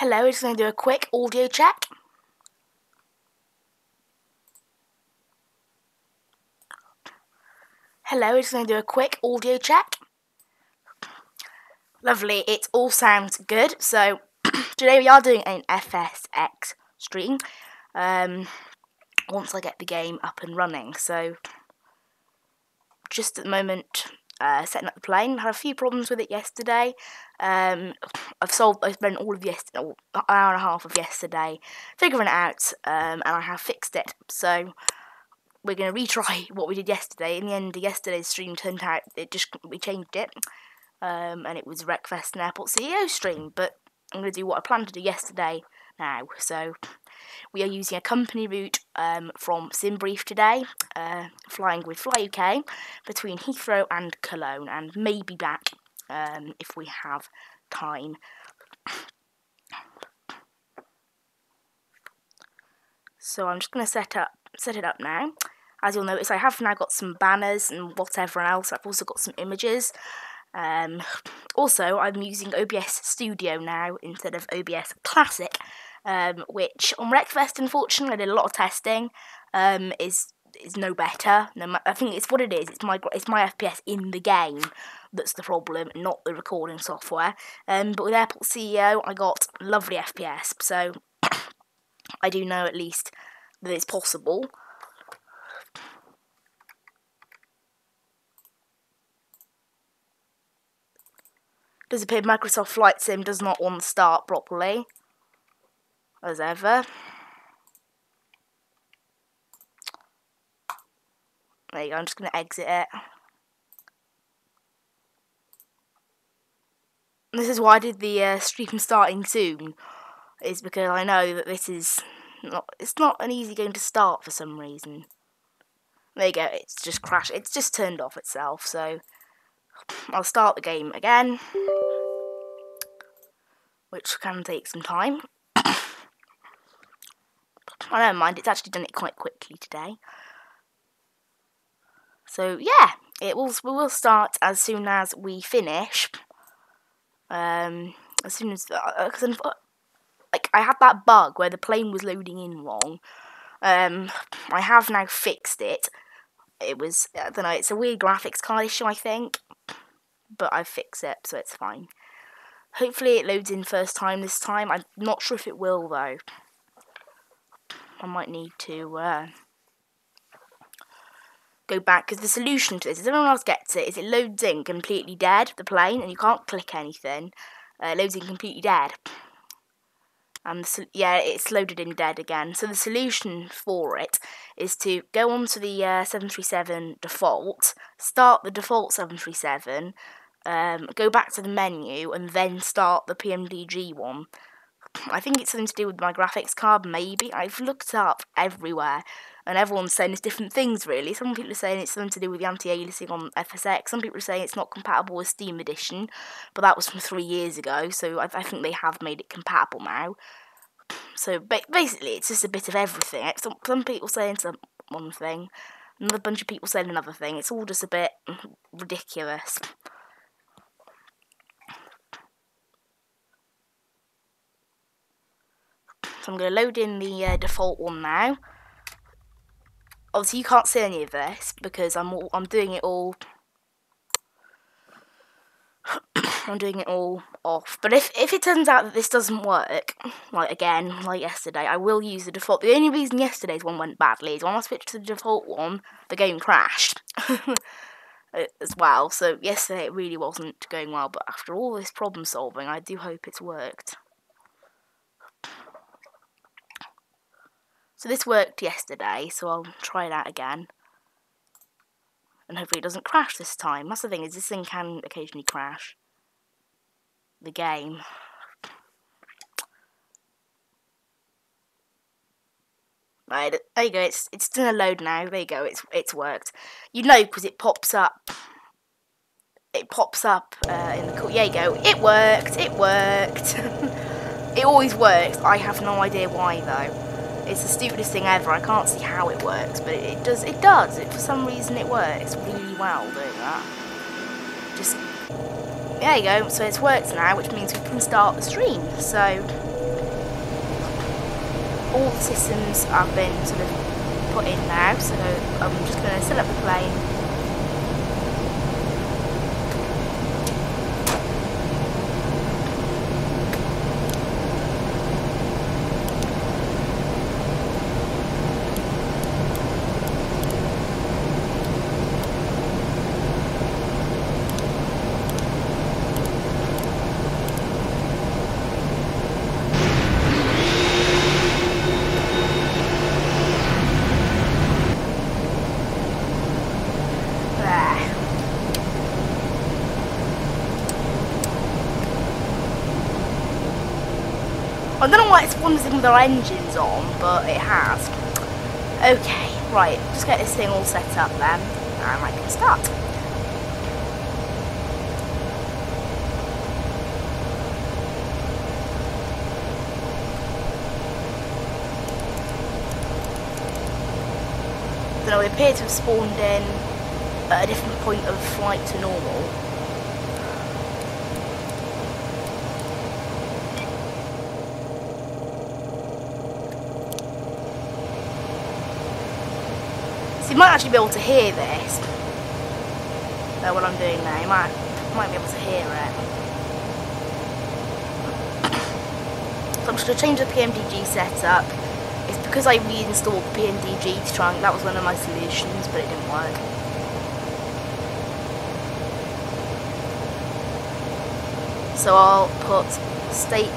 Hello, just going to do a quick audio check. Hello, just going to do a quick audio check. Lovely, it all sounds good. So, today we are doing an FSX stream. Once I get the game up and running. So, just at the moment, setting up the plane. I had a few problems with it yesterday. I spent all of yesterday, an hour and a half of yesterday, figuring it out, and I have fixed it. So, we're going to retry what we did yesterday. In the end, yesterday's stream turned out, we changed it, and it was Wreckfest and Airport CEO stream, but I'm going to do what I planned to do yesterday now. So, we are using a company route from Simbrief today, flying with Fly UK between Heathrow and Cologne, and maybe back if we have time. So I'm just going to set it up now. As you'll notice, I have now got some banners and whatever else. I've also got some images. Also, I'm using OBS Studio now instead of OBS Classic, which on Wreckfest, unfortunately, I did a lot of testing. Is no better. I think it's what it is. It's my FPS in the game that's the problem, not the recording software. But with Airport CEO, I got lovely FPS. So I do know at least that it's possible. Does appear Microsoft Flight Sim does not want to start properly, as ever. There you go, I'm just going to exit it. This is why I did the stream starting soon, is because I know that it's not an easy game to start for some reason. There you go, it's just crashed, it's just turned off itself, so I'll start the game again, which can take some time. I don't mind, it's actually done it quite quickly today. So yeah, we will start as soon as we finish. As soon as because I had that bug where the plane was loading in wrong. I have now fixed it. It was, I don't know, it's a weird graphics card issue, I think, but I've fixed it, so it's fine. Hopefully it loads in first time this time. I'm not sure if it will though. I might need to go back, because the solution to this, if everyone else gets it, is it loads in completely dead, the plane, and you can't click anything. It loads in completely dead. And yeah, it's loaded in dead again. So the solution for it is to go onto the 737 default, start the default 737, go back to the menu, and then start the PMDG one. I think it's something to do with my graphics card, maybe. I've looked up everywhere, and everyone's saying it's different things, really. Some people are saying it's something to do with the anti-aliasing on FSX. Some people are saying it's not compatible with Steam Edition, but that was from 3 years ago, so I think they have made it compatible now. So basically, it's just a bit of everything. Some people saying one thing, another bunch of people saying another thing. It's all just a bit ridiculous. So I'm going to load in the default one now. Obviously, you can't see any of this because I'm doing it all. I'm doing it all off. But if it turns out that this doesn't work, like yesterday, I will use the default. The only reason yesterday's one went badly is when I switched to the default one, the game crashed as well. So yesterday it really wasn't going well. But after all this problem solving, I do hope it's worked. So this worked yesterday, so I'll try it out again. And hopefully it doesn't crash this time. That's the thing, is this thing can occasionally crash the game. Right, there you go, it's done a load now. There you go, it's worked. You know, because it pops up. It pops up in the there you go, it worked. It always works. I have no idea why though. It's the stupidest thing ever. I can't see how it works, but it does. For some reason, it works really well doing that. There you go. So it's worked now, which means we can start the stream. So all the systems have been sort of put in now, so I'm just going to set up the plane. I don't know why it's wondering with our engines on, but it has. Okay, right, just get this thing all set up then, and I can start. Then we appear to have spawned in at a different point of flight to normal. You might actually be able to hear this. What I'm doing now, you might be able to hear it. So I'm just going to change the PMDG setup. It's because I reinstalled the PMDG to try and, that was one of my solutions, but it didn't work. So I'll put state,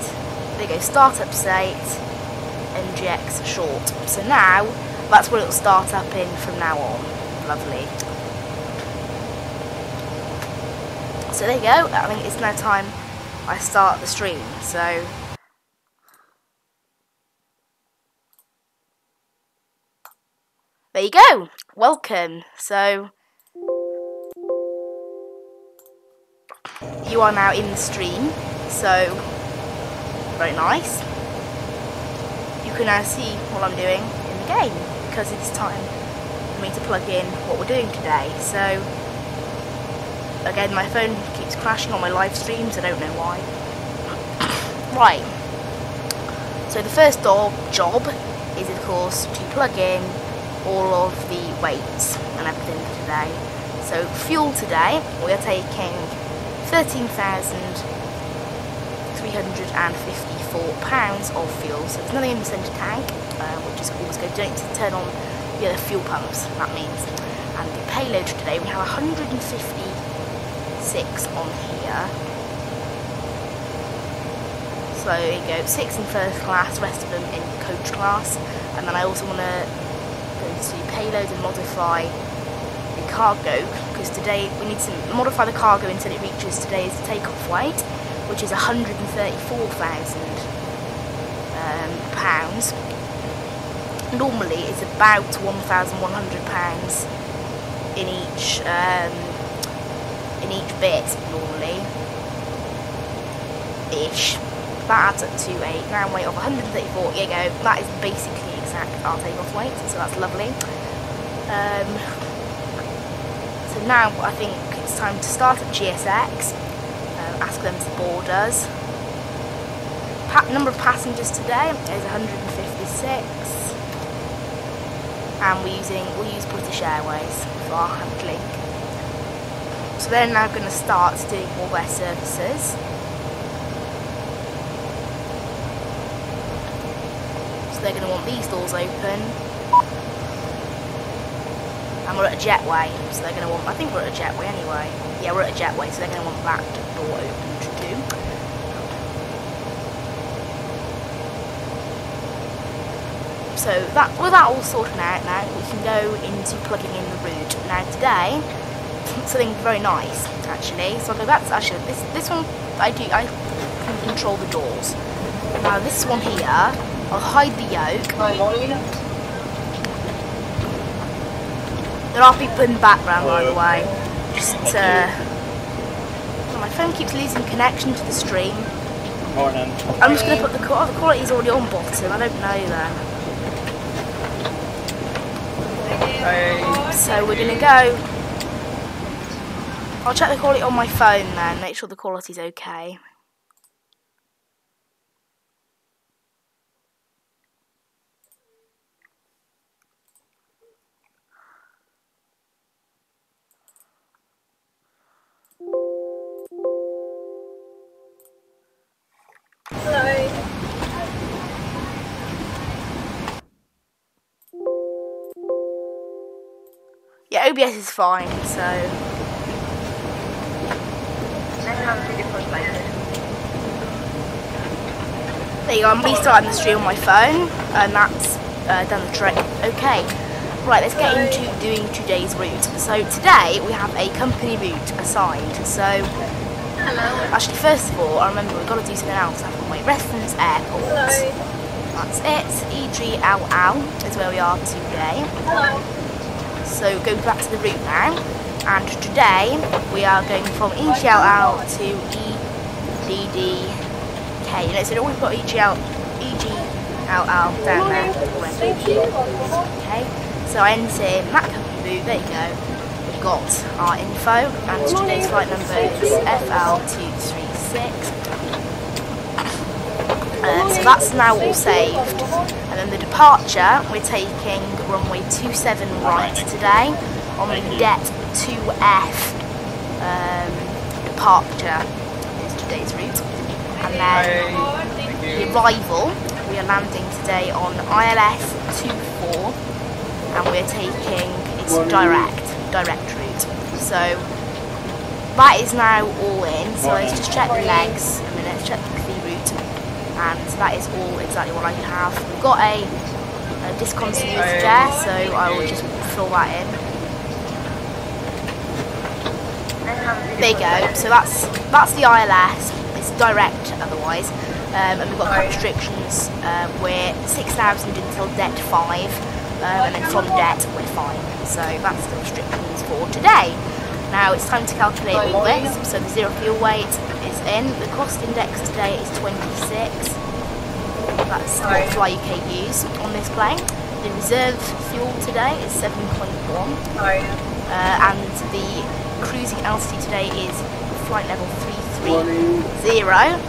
there you go, startup state, NGX short. So now, that's what it'll start up in from now on. Lovely. So there you go. I think it's now time I start the stream. So there you go. Welcome. So you are now in the stream. So very nice. You can now see what I'm doing in the game, because it's time for me to plug in what we're doing today. So again, my phone keeps crashing on my live streams, I don't know why. Right, so the first job is of course to plug in all of the weights and everything for today. So fuel today, we are taking 13,354 pounds of fuel, so there's nothing in the centre tank, which is always good. Don't need to turn on the other fuel pumps, that means. And the payload today, we have 156 on here. So there you go, 6 in first class, rest of them in coach class. And then I also want to go to payload and modify the cargo, because today we need to modify the cargo until it reaches today's takeoff weight, which is 134,000 pounds. Normally it's about £1,100 in each bit, normally ish. That adds up to a ground weight of 134. Here you go, that is basically exact our takeoff weight, so that's lovely. So now I think it's time to start at GSX, ask them to board us. Number of passengers today is 156. And we'll use British Airways for our handling. So they're now going to start doing all their services. So they're going to want these doors open. And we're at a jetway, so they're going to want, I think we're at a jetway anyway. Yeah, we're at a jetway, so they're going to want that door open too. So with that all sorted out now, we can go into plugging in the route. Now today, something very nice actually. So I'll go back to actually this one I can control the doors. Now this one here, I'll hide the yoke. There are people in the background, by the way. Just my phone keeps losing connection to the stream. Morning. I'm just going to put the quality is already on bottom. I don't know then. So we're going to go. I'll check the quality on my phone then, make sure the quality's okay. Yeah, OBS is fine, so. There you go, I'm restarting the stream on my phone, and that's done the trick. Okay, right, let's get into doing today's route. So today we have a company route assigned. So, actually, first of all, I remember we've got to do something else. I have my reference airport. That's it. EGLL is where we are today. So go back to the route now, and today we are going from EGLL to EDDK. You know, so always put EGLL down there. Okay, so I enter map company route. There you go. We've got our info, and today's flight number is FL236. So that's now all saved, and then the departure, we're taking runway 27 right today on the Det2F departure is today's route, and then the arrival, we are landing today on ILS 24, and we're taking, it's direct route, so that is now all in. So let's just check the legs a minute, check the route. And that is all exactly what I have. We've got a discontinuity there, so I will just fill that in. There you go. So that's the ILS. It's direct otherwise, and we've got cut restrictions. We're 6,000 until Det 5, and then from Det we're fine. So that's the restrictions for today. Now it's time to calculate all this. So the zero fuel weight is in. The cost index today is 26. That's what Fly UK use on this plane. The reserve fuel today is 7.1. And the cruising altitude today is flight level 330.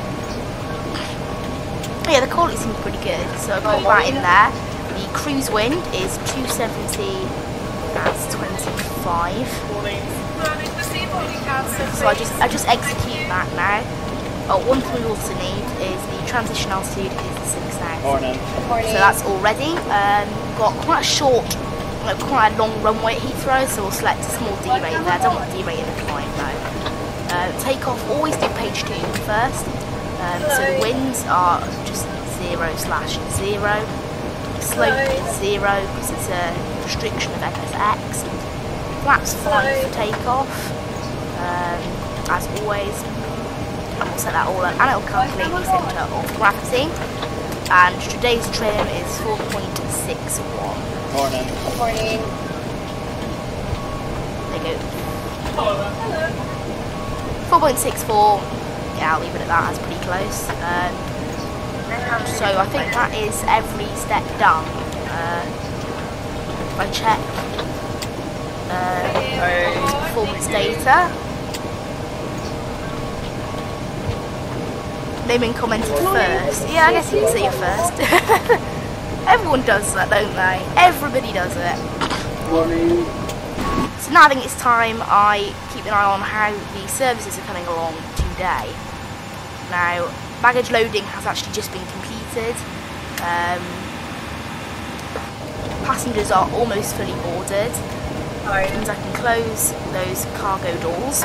Yeah, the quality seems pretty good. So I've got that in there. The cruise wind is 270. That's 25. So I just execute that now. Oh, one thing we also need is the transition altitude is 6,000. So that's all ready. We've got quite a short, quite a long runway at Heathrow, so we'll select a small D-rate there. I don't want D-rate in the climb though. Takeoff, always do page 2 first. So the winds are just 0/0. Slope is 0 because it's a restriction of FSX. Flaps 5 for takeoff, as always, and we'll set that all up, and it'll calculate the centre of gravity. And today's trim is 4.61. Morning. Morning. There you go. Hello. 4.64. Yeah, I'll leave it at that. That's pretty close. So I think that is every step done. If I check performance data, they've been commented first. Yeah, I guess you can say you're first. Everyone does that, don't they? Everybody does it. So now I think it's time I keep an eye on how the services are coming along today. Now, baggage loading has actually just been completed. Passengers are almost fully boarded. Which means I can close those cargo doors.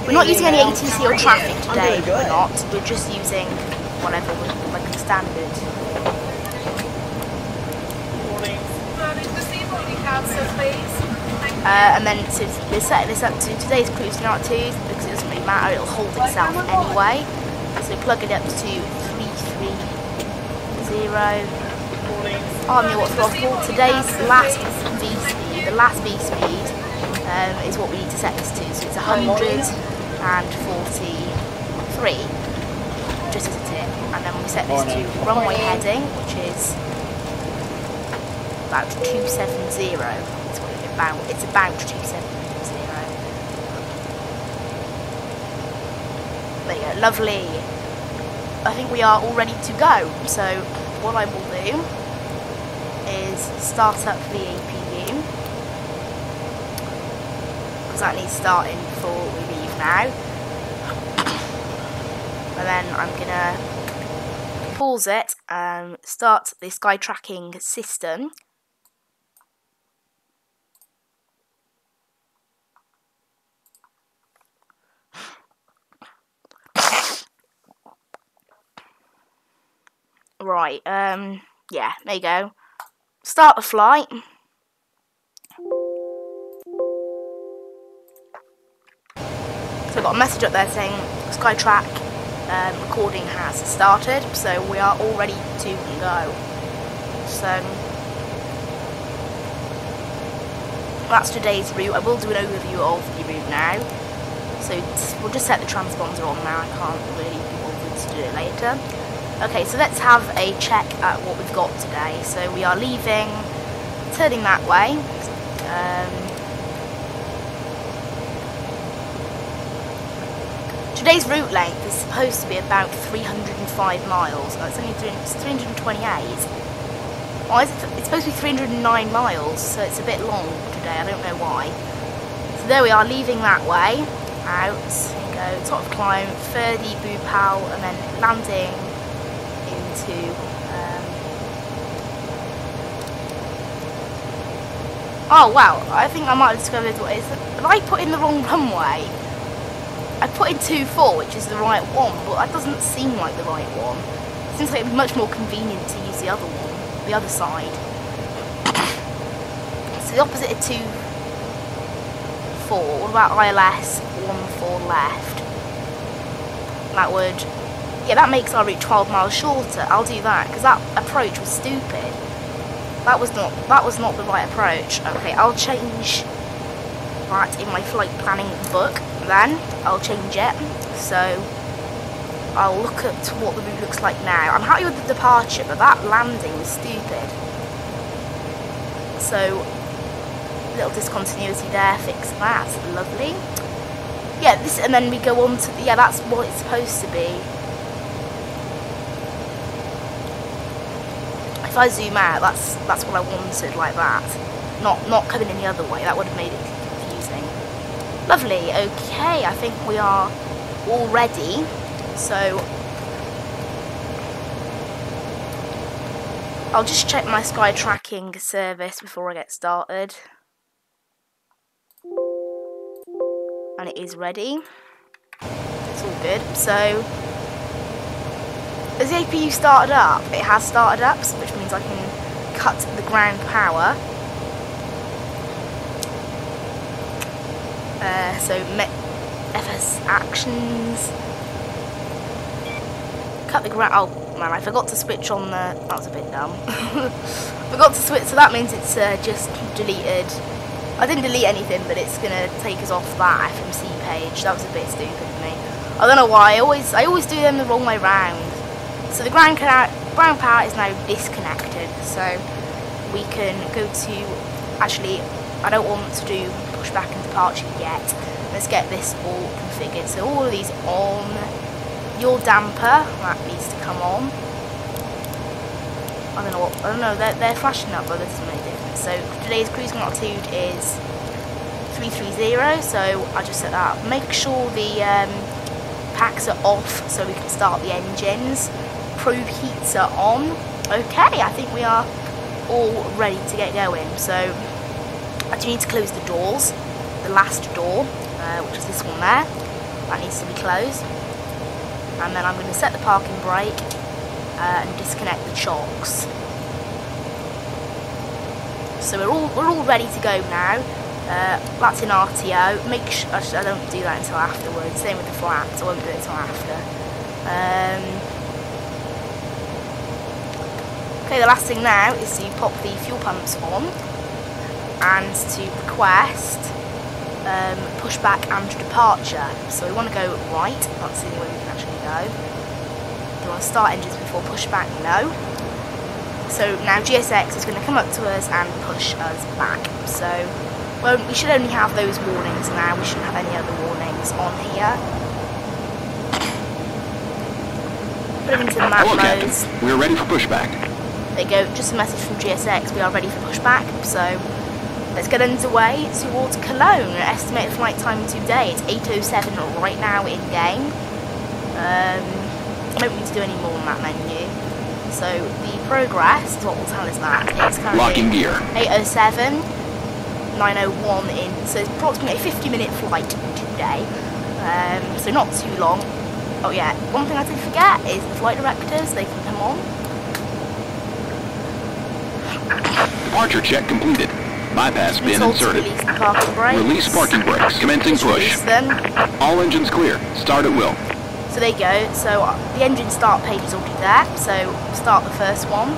We're not using any ATC or traffic today, we're not. We're just using whatever, like the standard. And then so we're setting this up to today's cruising altitude because it doesn't really matter, it'll hold itself anyway. So plug it up to 330. Army what throttle. Today's last V speed, the last V speed is what we need to set this to. So it's 143, just as a tip. And then we set this to runway heading, which is about 270. That's what it's about. It's about 270. There you go, lovely. I think we are all ready to go. So what I will do is start up the APU, because that needs starting before we leave now. And then I'm gonna pause it and start the sky tracking system. Right, yeah, there you go. Start the flight. So I got a message up there saying Skytrack recording has started, so we are all ready to go. So that's today's route. I will do an overview of the route now. So we'll just set the transponder on now. I can't really be bothered to do it later. Okay, so let's have a check at what we've got today. So we are leaving, turning that way. Today's route length is supposed to be about 305 miles. Oh, it's only 328. Oh, it's supposed to be 309 miles, so it's a bit long today. I don't know why. So there we are, leaving that way. Out, there you go, top of climb, 30 Bupal, and then landing into oh wow, I think I might have discovered what it is. Have I put in the wrong runway? I put in 24, which is the right one, but that doesn't seem like the right one. It seems like it would be much more convenient to use the other one, the other side. So the opposite of 24, what about ILS 14 left? That would, yeah, that makes our route 12 miles shorter. I'll do that, because that approach was stupid. That was not the right approach. Okay, I'll change that in my flight planning book. Then I'll change it. So I'll look at what the route looks like now. I'm happy with the departure, but that landing was stupid. So little discontinuity there. Fix that. Lovely. Yeah, this, and then we go on to the, yeah, that's what it's supposed to be. If I zoom out, that's what I wanted, like that. Not coming in the other way. That would have made it confusing. Lovely. Okay, I think we are all ready. So I'll just check my sky tracking service before I get started. And it is ready. It's all good. So has the APU started up? It has started up, which means I can cut the ground power. So FS actions. Cut the ground. Oh man, I forgot to switch on the. That was a bit dumb. Forgot to switch. So that means it's just deleted. I didn't delete anything, but it's gonna take us off that FMC page. That was a bit stupid of me. I don't know why. I always do them the wrong way round. So the ground power is now disconnected, so we can go to, actually, I don't want to do pushback and departure yet. Let's get this all configured. So all of these on. Your damper, that needs to come on. I don't know, they're flashing up, but this doesn't make a difference. So today's cruising altitude is 330, so I just set that up. Make sure the packs are off so we can start the engines. Probe heats are on. Okay, I think we are all ready to get going. So I do need to close the doors. The last door, which is this one there, that needs to be closed. And then I'm going to set the parking brake and disconnect the chocks. So we're all ready to go now. That's in RTO. Make sure I don't do that until afterwards. Same with the flaps. I won't do it until after. Okay, the last thing now is to pop the fuel pumps on and to request pushback and departure. So we want to go right. That's the only way we can actually go. Do you want to start engines before pushback? No. So now GSX is going to come up to us and push us back. So well, we should only have those warnings now. We shouldn't have any other warnings on here. Put them into the map modes. We're ready for pushback. There you go. Just a message from GSX. We are ready for pushback. So let's get underway towards Cologne. Estimated flight time today, it's 8:07 right now in game. I don't need to do any more on that menu. So the progress is what will tell us that. It's Locking gear. 8:07, 9:01 in. So it's approximately a 50-minute flight today. So not too long. Oh yeah, one thing I did forget is the flight directors, they can come on. Departure check completed. Bypass Been bin told to inserted. release the parking brakes. Release parking brakes. Commencing Just push. release them. All engines clear. Start at will. So there you go. So the engine start page is already there. So start the first one.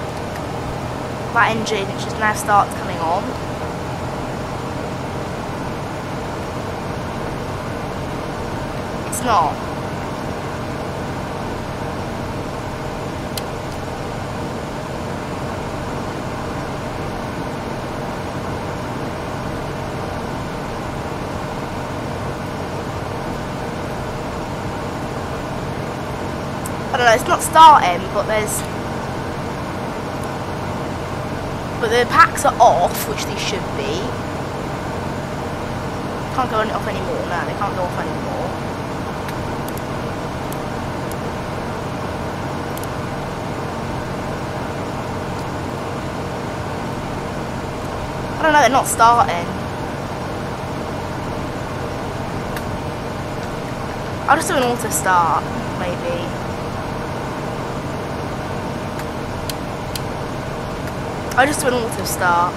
That engine just now starts coming on. It's not. I don't know, it's not starting, but the packs are off, which they should be. Can't go off anymore, no, they can't go off anymore. I don't know, they're not starting. I'll just do an auto start, maybe. I'll just do an auto start.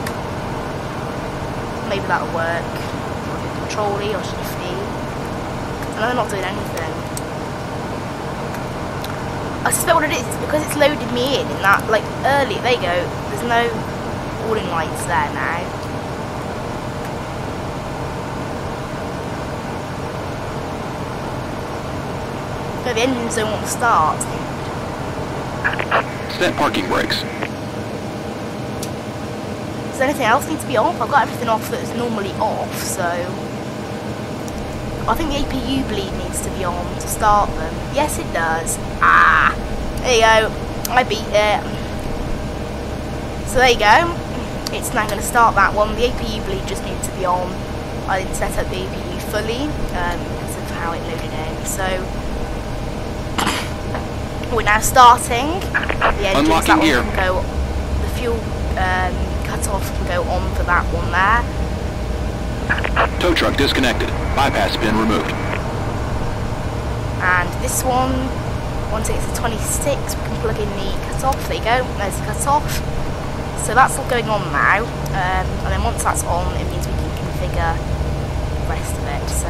Maybe that'll work. I'll do Control E or Shift E. And they're not doing anything. I suspect what it is because it's loaded me in that, like, early. There you go. There's no warning lights there now. No, the engines don't want to start. Set parking brakes. Does anything else need to be off? I've got everything off that's normally off, so I think the APU bleed needs to be on to start them. Yes, it does. Ah, there you go. I beat it. So there you go. It's now going to start that one. The APU bleed just needs to be on. I didn't set up the APU fully because of how it loaded in. So we're now starting. The engines, Unlocking that gear. one can go. The fuel cut off can go on for that one there. Tow truck disconnected. Bypass bin removed. And this one, once it's a 26, we can plug in the cut-off. There you go, there's the cut-off. So that's all going on now. And then once that's on, it means we can configure the rest of it. So,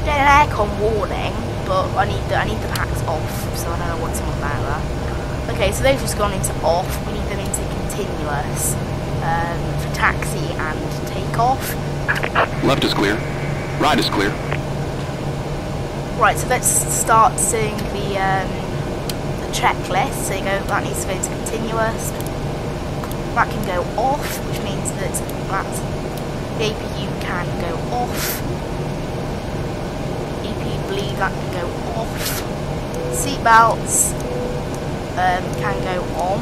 get an aircon warning, but I need the packs off, so I don't know what's on about that. Okay, so they've just gone into off. We need them into continuous for taxi and takeoff. Left is clear. Right is clear. Right, so let's start seeing the checklist. So you go, that needs to go into continuous. That can go off, which means that the APU can go off. APU bleed, that can go off. Seatbelts can go on.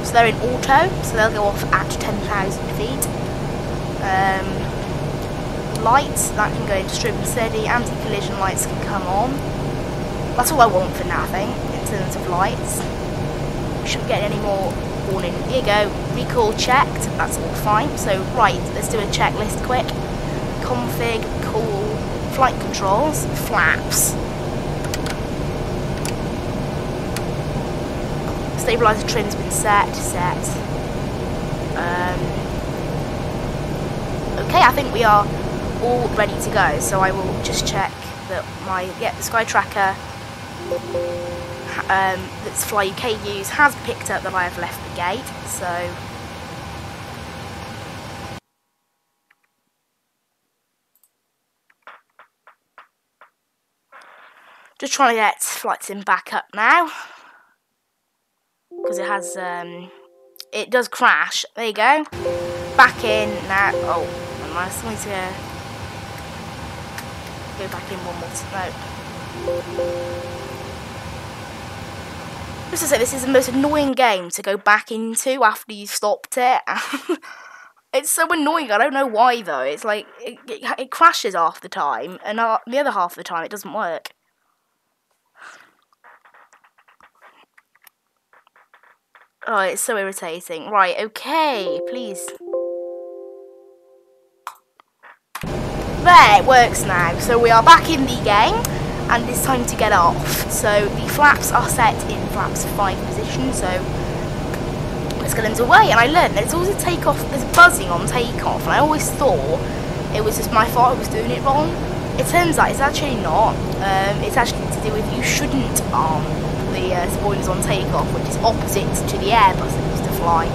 So they're in auto, so they'll go off at 10,000 feet. Lights, that can go into strip and steady. Anti-collision lights can come on. That's all I want for now, I think, in terms of lights. We shouldn't get any more warning. Here you go, recall checked, that's all fine. So, right, let's do a checklist quick. Config, call, flight controls, flaps. Stabilizer trim's been set. Okay, I think we are all ready to go. So I will just check that the Sky Tracker that's Fly UK use has picked up that I have left the gate. So just trying to get Flight Sim back up now. Because it has, it does crash. There you go. Back in now. Oh, I still need to go back in one more time. No. Just to say, this is the most annoying game to go back into after you've stopped it. It's so annoying. I don't know why though. It's like it crashes half the time, and the other half of the time it doesn't work. Oh, it's so irritating. Right, okay, please. There, it works now. So we are back in the game. and it's time to get off. So the flaps are set in flaps 5 position, so let's get underway. And I learned that it's always a takeoff, there's buzzing on takeoff, and I always thought it was just my fault, I was doing it wrong. It turns out it's actually not. It's actually to do with you shouldn't arm the spoilers on takeoff, which is opposite to the Airbus that used to fly.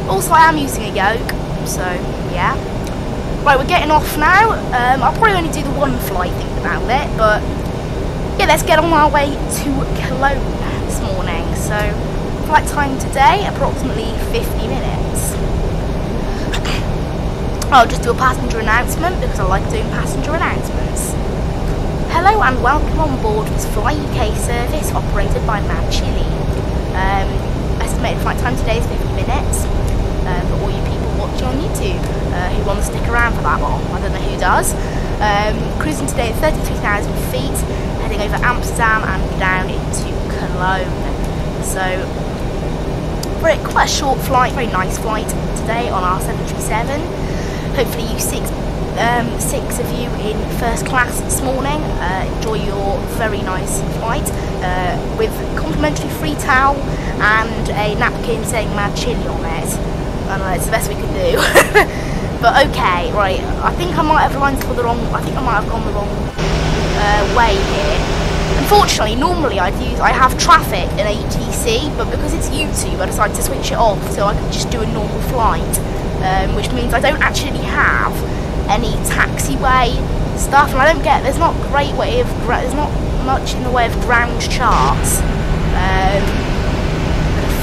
Also, I am using a yoke, so yeah. Right, we're getting off now. I'll probably only do the one flight thinking about it, but yeah, let's get on our way to Cologne this morning. So, flight time today, approximately 50 minutes. I'll just do a passenger announcement because I like doing passenger announcements. Hello and welcome on board this Fly UK service operated by Mad Chili. Estimated flight time today is 50 minutes. For all you people watching on YouTube who want to stick around for that long, I don't know who does. Cruising today at 33,000 feet, heading over Amsterdam and down into Cologne. So, quite a short flight, very nice flight today on our 737. Hopefully you six of you in first class this morning enjoy your very nice flight with complimentary free towel and a napkin saying Mad Chili on it. I don't know, it's the best we could do. But okay, right, I think I might have gone the wrong way here. Unfortunately, normally I have traffic in ATC, but because it's YouTube I decided to switch it off so I can just do a normal flight. Which means I don't actually have any taxiway stuff, and there's not much in the way of ground charts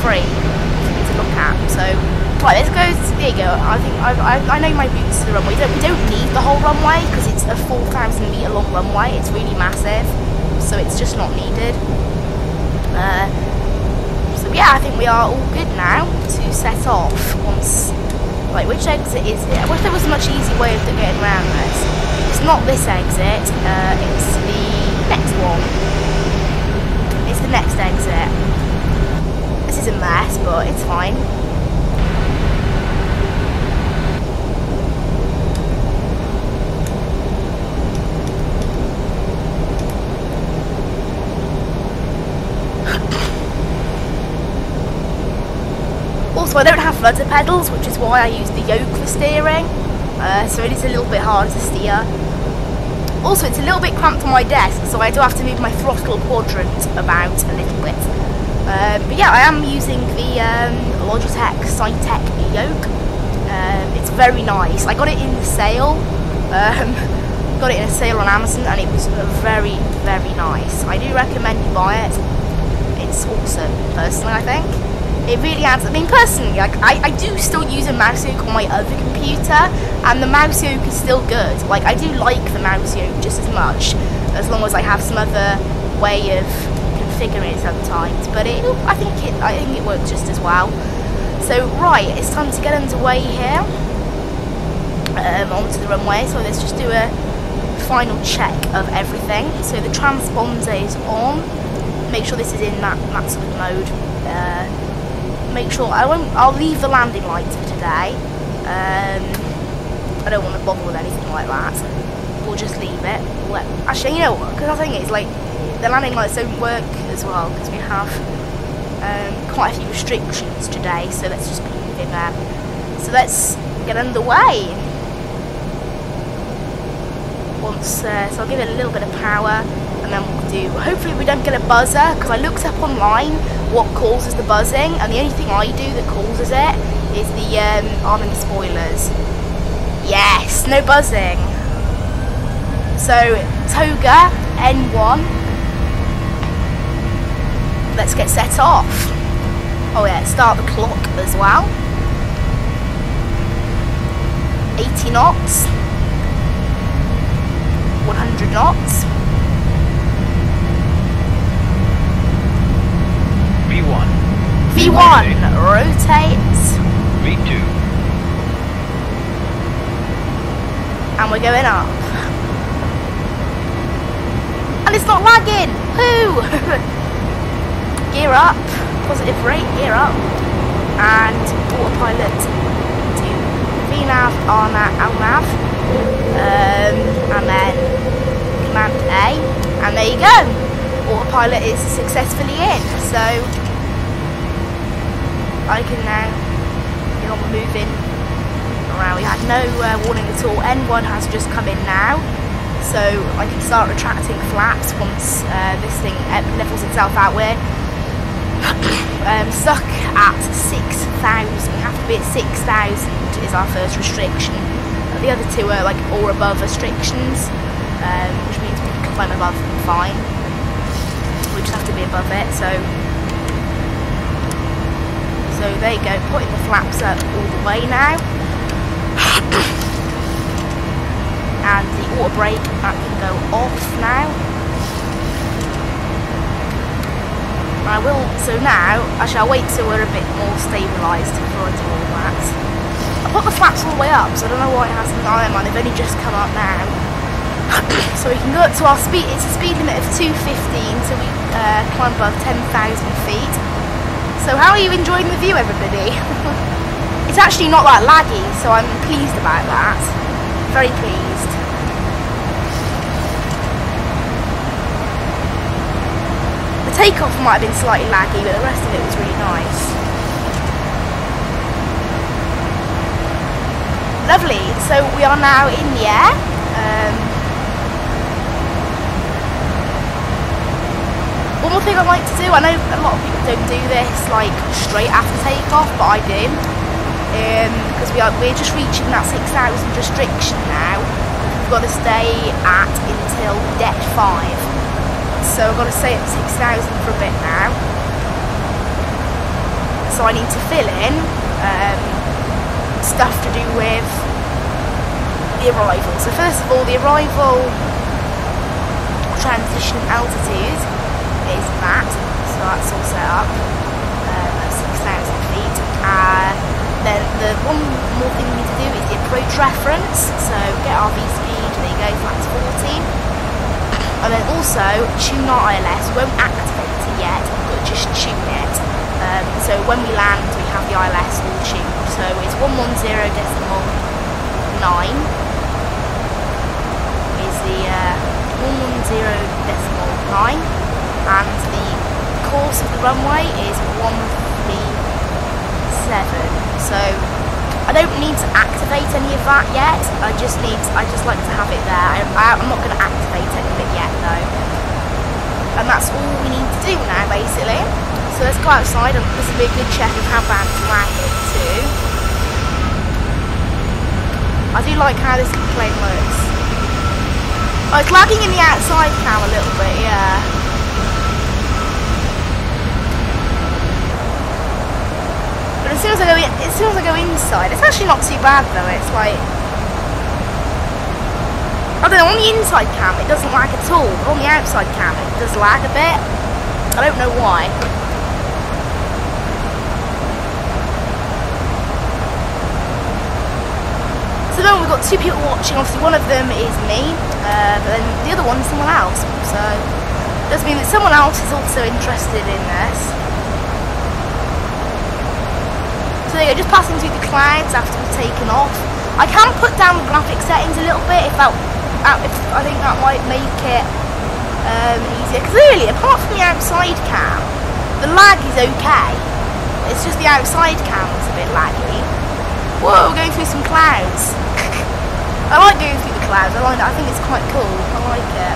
free to look at. So, right, let's go. There you go. I know my routes to the runway. We don't need the whole runway because it's a 4,000 metre long runway. It's really massive, so it's just not needed. So yeah, I think we are all good now to set off once. Right, which exit is it? I wish there was a much easier way of getting around this. It's not this exit, it's the next one. It's the next exit. This is a mess, but it's fine. Also, I don't have flutter pedals, which is why I use the yoke for steering, so it is a little bit hard to steer. Also, it's a little bit cramped on my desk, so I do have to move my throttle quadrant about a little bit. But yeah, I am using the Logitech Cytec yoke. It's very nice. I got it in the sale. Got it in a sale on Amazon, and it was very, very nice. I do recommend you buy it. It's awesome, personally, I think. It really adds. I mean, personally, like I do still use a mouse yoke on my other computer, and the mouse yoke is still good. Like, I do like the mouse yoke just as much, as long as I have some other way of configuring it sometimes. But I think it works just as well. So right, it's time to get underway here, onto the runway. So let's just do a final check of everything. So the transponder is on. Make sure this is in that sort of mode. Make sure I'll leave the landing lights for today. I don't want to bother with anything like that. We'll just leave it. Actually, you know what? Because I think it's like the landing lights don't work as well because we have quite a few restrictions today. So let's just be moving them. So let's get underway. So I'll give it a little bit of power. And then we'll do, hopefully we don't get a buzzer, because I looked up online what causes the buzzing, and the only thing I do that causes it is the arming the spoilers. Yes, no buzzing. So Toga N1, let's get set off. Oh yeah, start the clock as well. 80 knots, 100 knots. V1. V1 rotates. V2. And we're going up. And it's not lagging! Whoo! Gear up. Positive rate, gear up. And autopilot to VNAV, RNAV, LNAV. And then Command A. And there autopilot is successfully in, so I can now get on moving around. We had no warning at all. N1 has just come in now, so I can start retracting flaps once this thing levels itself out. We're stuck at 6,000. We have to be at 6,000 is our first restriction. The other two are like or above restrictions, which means we can climb above fine. We just have to be above it. So there you go. Putting the flaps up all the way now, and the auto brake that can go off now. So now, actually I'll wait till we're a bit more stabilised before I do all that. I put the flaps all the way up, so I don't know why it hasn't gone on. They've only just come up now. So we can go up to our speed, it's a speed limit of 215, so we climb above 10,000 feet. So how are you enjoying the view, everybody? It's actually not that laggy, so I'm pleased about that. Very pleased. The takeoff might have been slightly laggy, but the rest of it was really nice. Lovely, so we are now in the air. One more thing I'd like to do, I know a lot of people don't do this like straight after takeoff, but I do. Because we're just reaching that 6,000 restriction now. We've got to stay at until det 5. So I've got to stay at 6,000 for a bit now. So I need to fill in stuff to do with the arrival. So first of all, the arrival transition altitude is that. So that's all set up at 6,000 feet. Then the one more thing we need to do is the approach reference. So get RV speed, there you go, that's 14. And then also tune our ILS. We won't activate it yet, but just tune it. So when we land, we have the ILS all tuned. So it's 110.9 is the 110.9, and the course of the runway is 137. So I don't need to activate any of that yet. I just like to have it there. I'm not going to activate any of it yet though. And that's all we need to do now, basically. So let's go outside, and this will be a good check of how bad it's lagging too. I do like how this plane looks. Oh, it's lagging in the outside cam a little bit, yeah. As soon as I go inside, it's actually not too bad though. It's like, I don't know, on the inside cam it doesn't lag at all, but on the outside cam it does lag a bit. I don't know why. So then we've got two people watching. Obviously one of them is me, but then the other one's someone else. So it does mean that someone else is also interested in this. So there you go, just passing through the clouds after we've taken off. I can put down the graphic settings a little bit if I think that might make it easier. Because really, apart from the outside cam, the lag is okay. It's just the outside cam that's a bit laggy. Whoa, we're going through some clouds. I like going through the clouds. I think it's quite cool. I like it.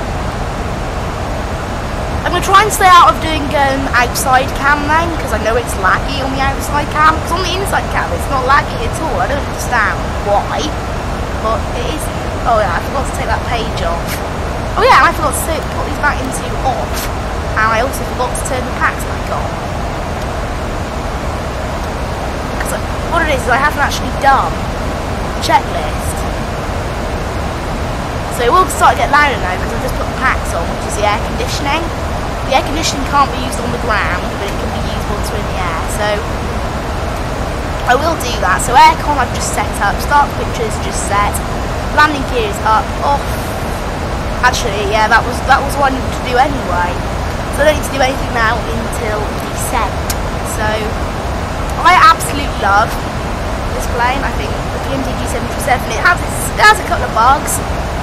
I'm going to try and stay out of doing outside cam then, because I know it's laggy on the outside cam. Because on the inside cam it's not laggy at all. I don't understand why, but it isn't. Oh yeah, I forgot to take that page off. Oh yeah, and I forgot to put these back into off. And I also forgot to turn the packs back on. Because what it is I haven't actually done the checklist. So it will start to get louder now because I've just put the packs on, which is the air conditioning. The air conditioning can't be used on the ground, but it can be used once we're in the air. So I will do that. So aircon I've just set up, start pictures just set, landing gear is up, off. Actually, yeah, that was what I needed to do anyway. So I don't need to do anything now until descent. So I absolutely love this plane. I think the PMDG 737, it has a couple of bugs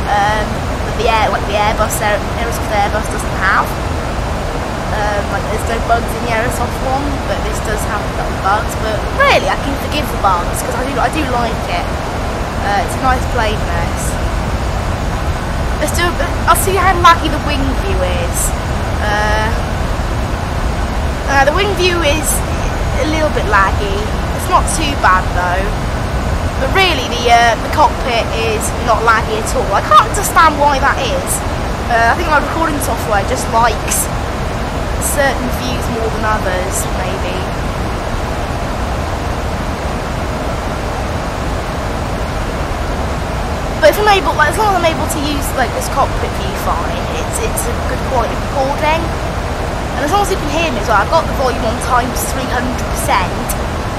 that the Airbus doesn't have. Like there's no bugs in the Aerosoft one, but this does have little bugs. But really, I can forgive the bugs because I do like it. It's a nice plane, this. Let's do. I'll see how laggy the wing view is. The wing view is a little bit laggy. It's not too bad though. But really, the cockpit is not laggy at all. I can't understand why that is. I think my recording software just likes certain views more than others, maybe. But if I'm able, as long as I'm able to use like this cockpit view fine, it's a good quality recording. And as long as you can hear me as well, I've got the volume on times 300%.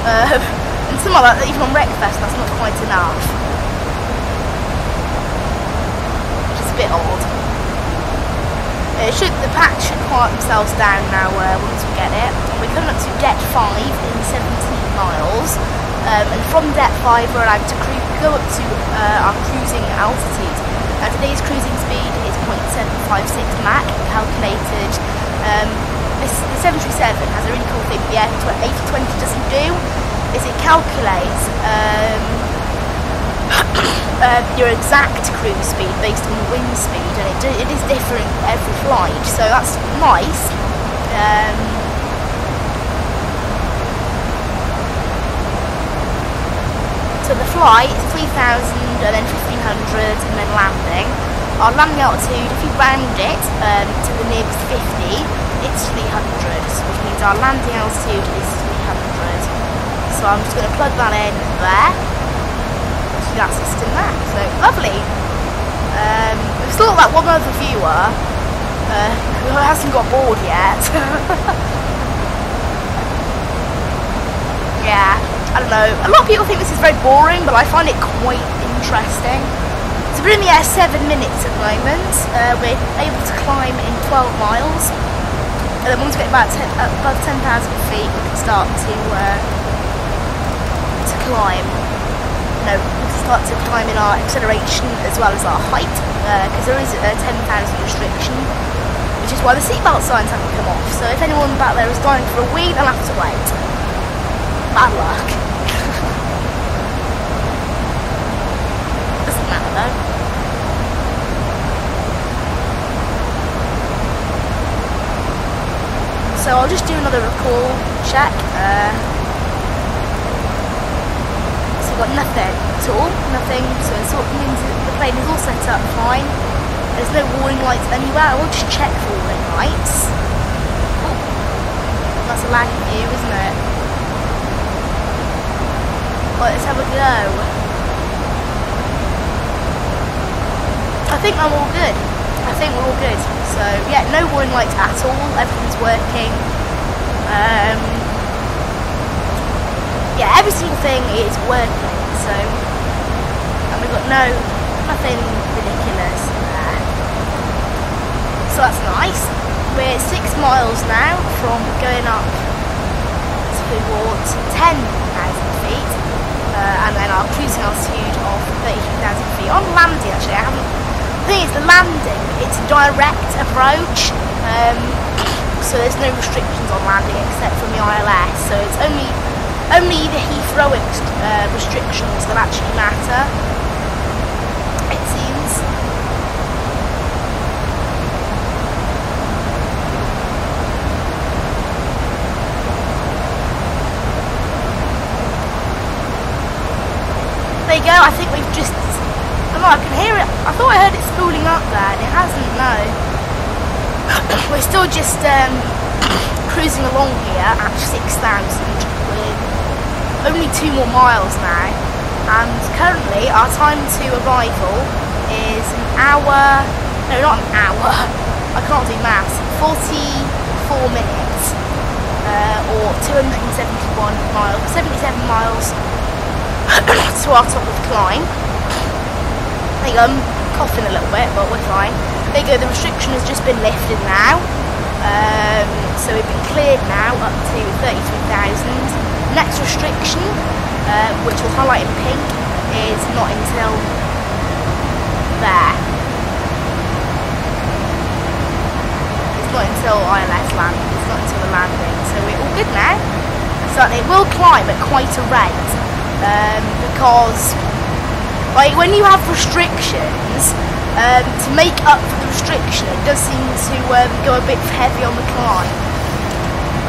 And something like that, even on Wreckfest, that's not quite enough. Which is a bit odd. The packs should quiet themselves down now once we get it. And we're coming up to Det 5 in 17 miles. And from Det 5 we're allowed to go up to our cruising altitude. Today's cruising speed is 0.756 Mach, calculated. The 737 has a really cool thing the ep3 doesn't do, is it calculates your exact cruise speed based on the wind speed, and it is different every flight, so that's nice. So the flight is 3,000 and then 1,500 and then landing. Our landing altitude, if you round it to the nearest 50, it's 300, which means our landing altitude is 300. So I'm just going to plug that in there. See that system there. So lovely. We've still got that one other viewer who hasn't got bored yet. Yeah, I don't know. A lot of people think this is very boring, but I find it quite interesting. So we're in the air 7 minutes at the moment. We're able to climb in 12 miles. And then once we get above 10,000 feet, we can start to climb. No, we can start to climb in our acceleration as well as our height, because there is a 10,000 restriction, which is why the seatbelt signs haven't come off. So if anyone back there is dying for a wee, they'll have to wait. Bad luck. Doesn't matter though. So I'll just do another recall check. So we've got nothing at all, nothing. So it sort of means that the plane is all set up fine. There's no warning lights anywhere. I will just check for warning lights. Oh, that's a laggy view, isn't it? Let's have a go. I think I'm all good. I think we're all good. So yeah, no warning lights at all. Everything's working. Yeah, every single thing is working. So, and we've got nothing ridiculous there. So that's nice. We're 6 miles now from going up towards 10,000 feet. And then our cruising altitude of 32,000 feet. On landing, actually, the thing is, the landing, it's a direct approach, so there's no restrictions on landing except from the ILS, so it's only the Heathrow restrictions that actually matter, it seems. There you go, I think we've just, oh, I can hear it, I thought I heard it spooling up there, and it hasn't, no. We're still just cruising along here at 6,000 with only 2 more miles now, and currently our time to arrival is an hour, no not an hour, I can't do maths, 44 minutes, or 271 miles, 77 miles to our top of the climb. There you go, I'm coughing a little bit, but we're fine. There you go, the restriction has just been lifted now. So we've been cleared now up to 33,000. Next restriction, which will highlight in pink, is not until there. It's not until until ILS landing. It's not until the landing. So we're all good now. So it will climb at quite a rate. Because like when you have restrictions, to make up for the restriction, it does seem to go a bit heavy on the climb.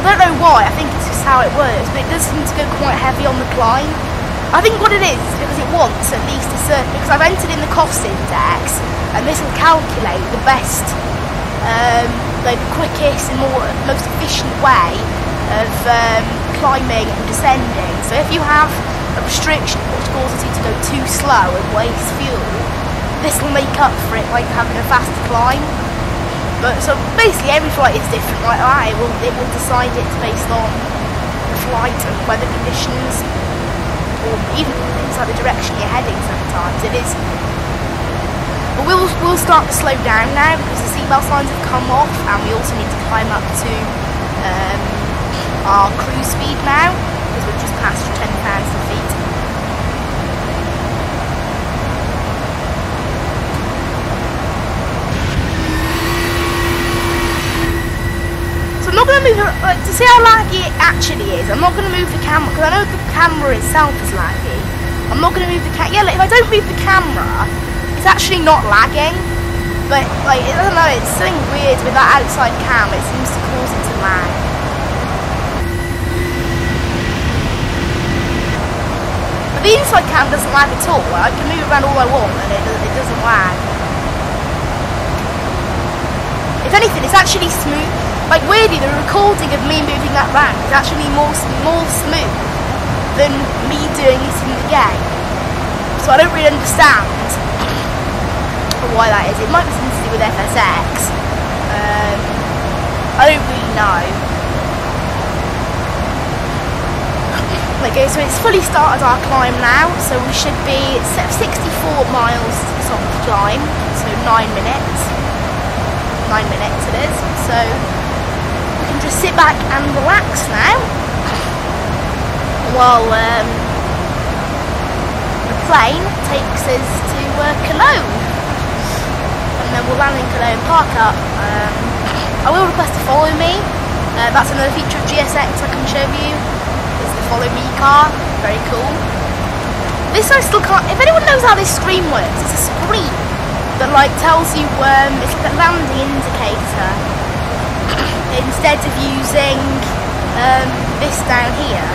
I don't know why, I think it's just how it works, but it does seem to go quite heavy on the climb. I think what it is because it wants at least a certain, because I've entered in the cost index, and this will calculate the best, like the quickest and most efficient way of climbing and descending. So if you have a restriction which causes you to go too slow and waste fuel, this will make up for it by having a faster climb. But so basically every flight is different like that. It will decide it based on the flight and weather conditions, or even things like the direction you're heading sometimes. It is. But we'll start to slow down now because the seatbelt signs have come off, and we also need to climb up to our cruise speed now because we've just passed 10,000 feet. I'm not going to move to see how laggy it actually is. I'm not going to move the camera because I know the camera itself is laggy. I'm not going to move the camera. Yeah, like, if I don't move the camera, it's actually not lagging. But like I don't know, it's something weird with that outside cam. It seems to cause it to lag. But the inside cam doesn't lag at all. I can move around all I want and it doesn't lag. If anything, it's actually smooth. Like weirdly, the recording of me moving that round is actually more smooth than me doing it in the game. So I don't really understand why that is. It might be something to do with FSX. I don't really know. Okay, so it's fully started our climb now. So we should be 64 miles on the climb. So 9 minutes. 9 minutes it is. So we can just sit back and relax now while the plane takes us to Cologne, and then we'll land in Cologne, park up. I will request to follow me. That's another feature of GSX I can show you. It's the follow me car, very cool. This I still can't. If anyone knows how this screen works, it's a screen that like tells you it's like a landing indicator. Instead of using this down here.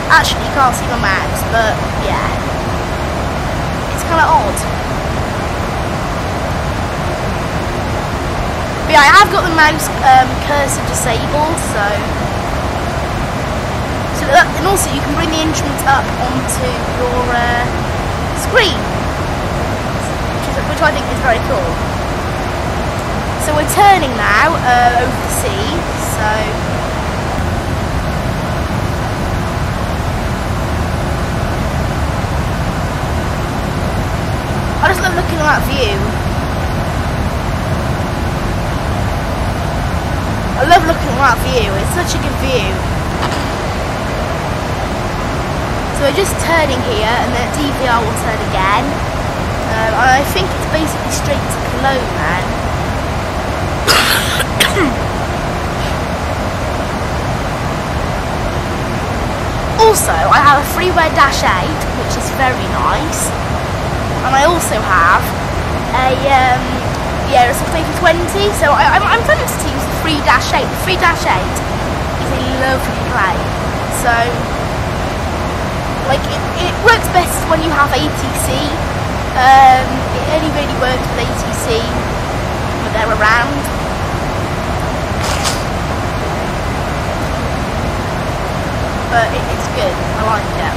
Actually, you can't see my mouse, but yeah, it's kind of odd. But yeah, I have got the mouse cursor disabled, and also you can bring the instrument up onto your screen, which I think is very cool. So we're turning now over the sea, so I just love looking at that view. I love looking at that view, it's such a good view. So we're just turning here, and then DVR will turn again. I think it's basically straight to Cologne now. Also, I have a freeware -8, which is very nice, and I also have a A320. So I'm tempted to use the free -8. The free -8 is a lovely plane. So, like it works best when you have ATC. It only really works with ATC when they're around. But it's good, I like it.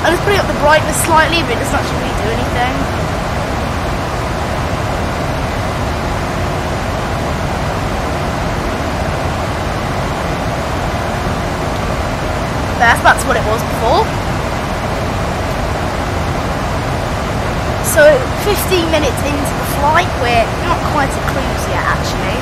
I'm just putting up the brightness slightly, but it doesn't actually really do anything. That's what it was before. So 15 minutes into the flight, we're not quite at cruise yet actually.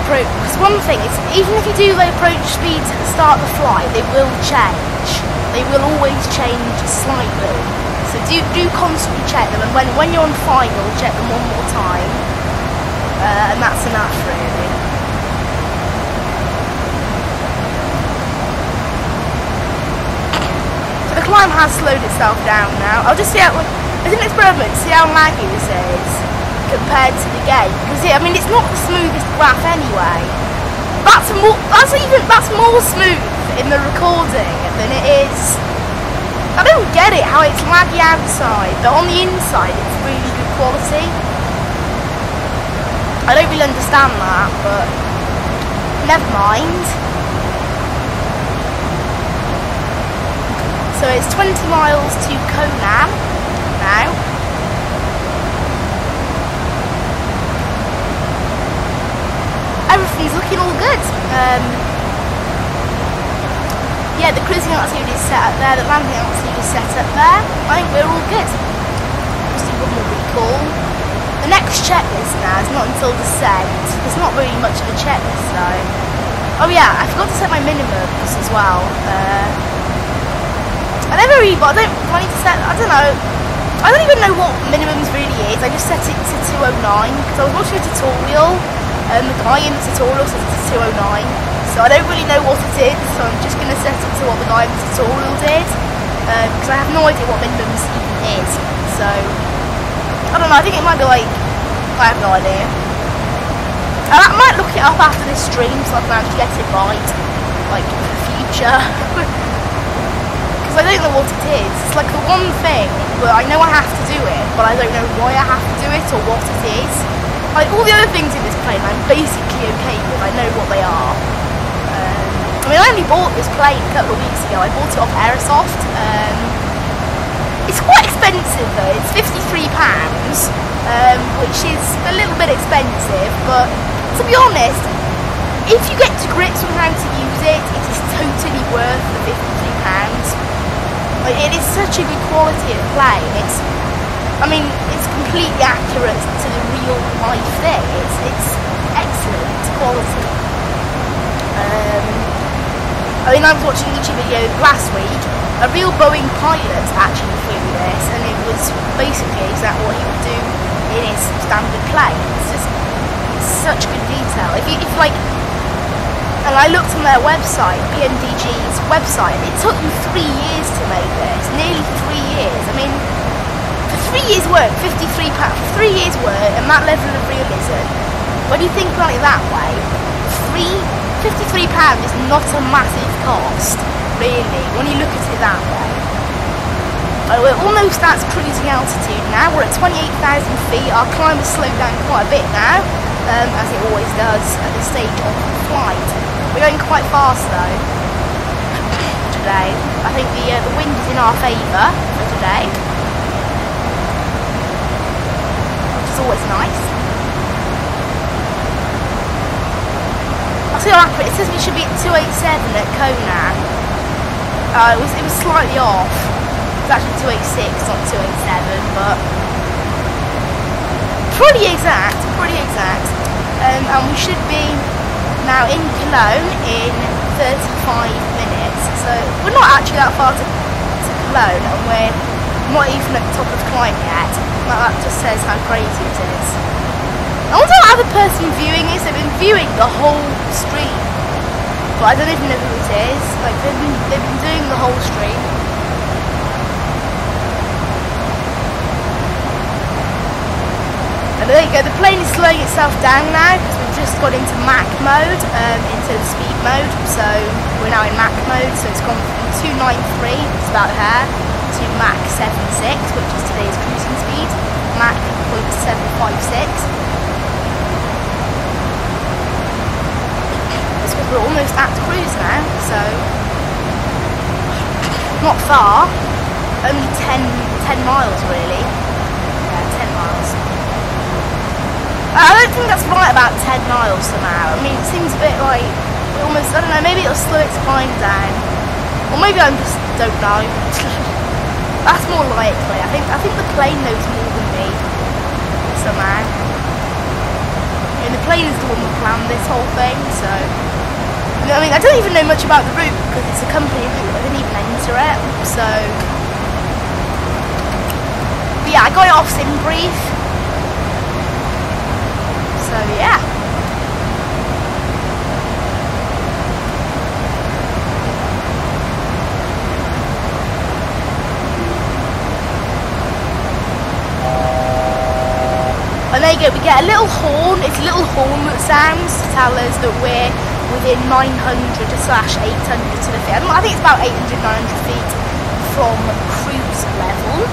approach, because one thing is, even if you do the approach speeds at the start of the flight, they will change. They will always change slightly. So do constantly check them, and when you're on final, check them one more time. And that's enough, really. So the climb has slowed itself down now. I'll just see how, as an experiment, see how laggy this is compared to the game, because I mean it's not the smoothest graph anyway. That's more smooth in the recording than it is. I don't get it how it's laggy outside, but on the inside it's really good quality. I don't really understand that, but never mind. So it's 20 miles to Conan now. Everything's looking all good. Yeah, the cruising altitude is set up there, the landing altitude is set up there. I think we're all good. Just do one more recall. The next checklist now is not until descent. There's not really much of a checklist though. Oh yeah, I forgot to set my minimums as well. I never really, but I need to set, I don't know. I don't even know what minimums really is. I just set it to 209 because I was watching a tutorial. The guy in the tutorial says it's 209, so I don't really know what it is, so I'm just going to set it to what the guy in the tutorial did, because I have no idea what minimums even is, so, I don't know, I think it might be like, I have no idea. I might look it up after this stream, so I can actually get it right, like, in the future, because I don't know what it is. It's like the one thing where I know I have to do it, but I don't know why I have to do it, or what it is. Like all the other things in this plane I'm basically okay with, I know what they are. I mean I only bought this plane a couple of weeks ago, I bought it off Aerosoft. It's quite expensive though, it's £53, which is a little bit expensive, but to be honest, if you get to grips with how to use it, it is totally worth the £53. Like, it is such a good quality of plane, it's completely accurate to the real life thing. It's excellent quality. I was watching a YouTube video last week. A real Boeing pilot actually flew this, and it was basically exactly what he would do in his standard plane. It's such good detail. And I looked on their website, BMDG's website, and it took them 3 years to make this, nearly 3 years. I mean, for 3 years work, £53, for 3 years work, and that level of realism, when you think about it that way, £53 is not a massive cost, really, when you look at it that way. We're almost at cruising altitude now, we're at 28,000 feet, our climb has slowed down quite a bit now, as it always does at this stage of the flight. We're going quite fast though, today. I think the wind is in our favour for today, which is always nice. I'll see how accurate, it says we should be at 287 at Conan. It was slightly off. It's actually 286, not 287, but pretty exact, and we should be now in Cologne in 35 minutes, so we're not actually that far to Cologne, and we're not even at the top of the climb yet. That just says how crazy it is. I wonder what other person viewing is. They've been viewing the whole stream, but I don't even know who it is. Like they've been doing the whole stream. And there you go, the plane is slowing itself down now because we've just got into Mach mode, into the speed mode, so we're now in Mach mode, so it's gone from 293, it's about here, to Mach 76, which is today's cruising speed, Mach 0.756. It's because we're almost at cruise now, so not far, only 10 miles really, yeah, 10 miles. I don't think that's right about 10 miles somehow. I mean, it seems a bit like, almost, I don't know, maybe it'll slow its climb down. Or maybe I just don't know. That's more likely. I think the plane knows more than me, somehow. mean, the plane is the one that planned this whole thing, so... I mean, I don't even know much about the route, because it's a company route, I didn't even enter it, so... But yeah, I got it off SimBrief. So, yeah. And there you go, we get a little horn. It's a little horn that sounds to tell us that we're within 900/800 to the feet. I think it's about 800, 900 feet from cruise level.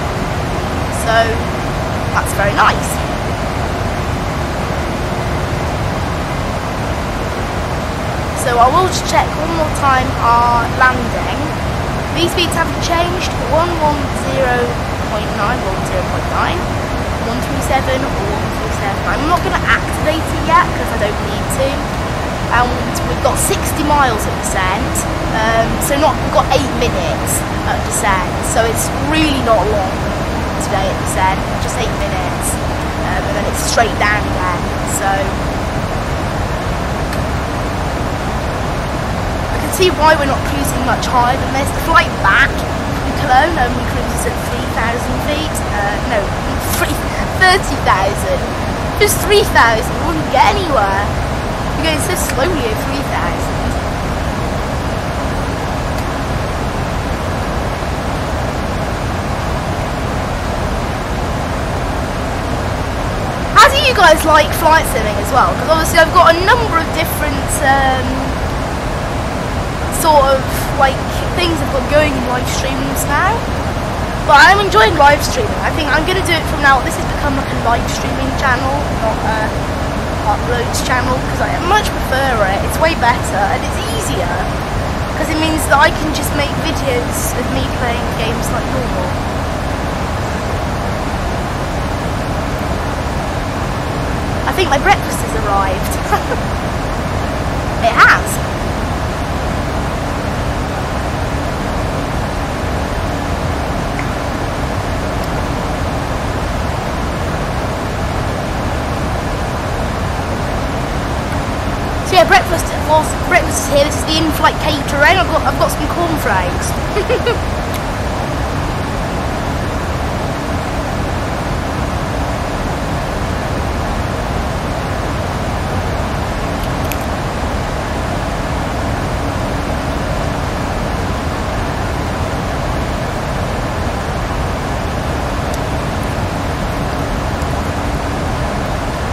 So that's very nice. So I will just check one more time our landing. These speeds haven't changed. 110.9, 137 or 147. I'm not going to activate it yet because I don't need to. And we've got 60 miles at descent. We've got 8 minutes at descent. So it's really not long today at descent. Just 8 minutes. And then it's straight down again. So I can see why we're not cruising much higher than this. The flight back from Cologne only cruises at 3,000 feet. No, 30,000. Just 3,000, we wouldn't get anywhere. We're going so slowly at 3,000. How do you guys like flight simming as well? Because obviously I've got a number of different sort of like things I've got going in live streams now. But I'm enjoying live streaming. I think I'm going to do it from now. This has become like a live streaming channel, not a uploads channel, because I much prefer it. It's way better and it's easier because it means that I can just make videos of me playing games like normal. I think my breakfast has arrived. It has. Yeah, breakfast is here. This is the in-flight catering. I've got some cornflakes.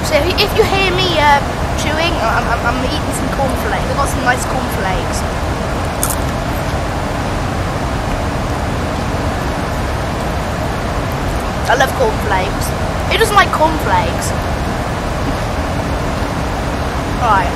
So if you hear me chewing, I'm eating some cornflakes. I've got some nice cornflakes. I love cornflakes. Who doesn't like cornflakes? Right.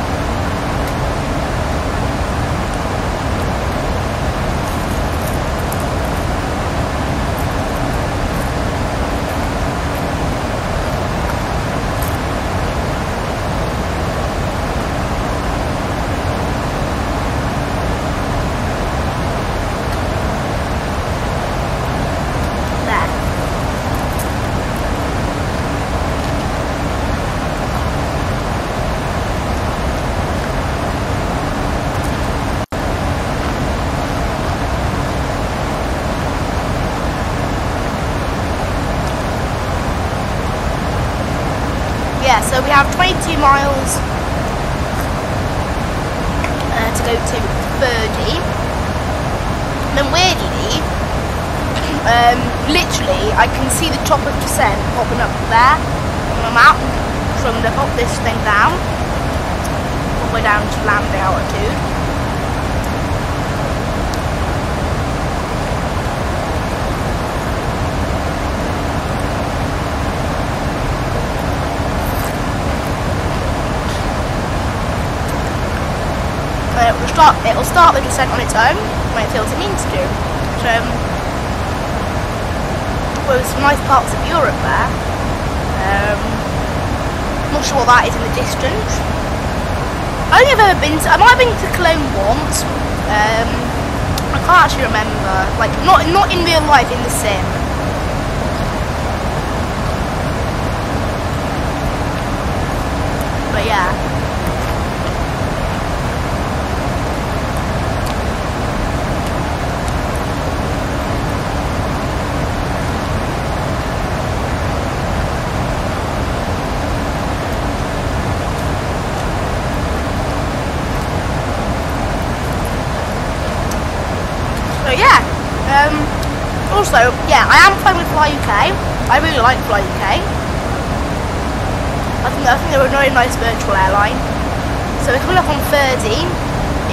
Yeah, so we have 22 miles to go to Birdie. And then weirdly, literally, I can see the top of descent popping up there on the map. So I'm going to pop this thing down, all the way down to landing altitude. It'll start the descent on its own when it feels it needs to. So, well, there's some nice parts of Europe there. Not sure what that is in the distance. I don't think I've ever been to. I might have been to Cologne once. I can't actually remember. Like, not in real life, in the sim. But yeah. yeah. So yeah, also, yeah, I am flying with Fly UK. I really like Fly UK. I think they're a very nice virtual airline. So we're coming up on 13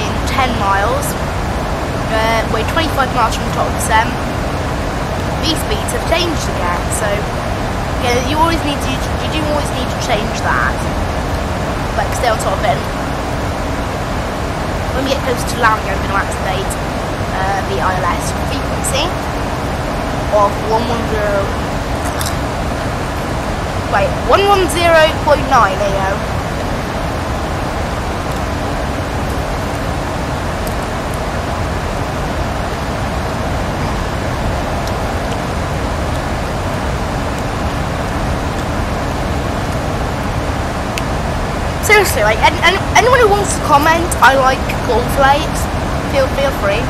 in 10 miles. We're 25 miles from the top of the descent. These speeds have changed again, so yeah, you do always need to change that. Like stay on top of it. When we get close to landing, I'm going to activate the ILS frequency of 110.9, there you go. Seriously, like, anyone who wants to comment, I like cornflakes, feel free.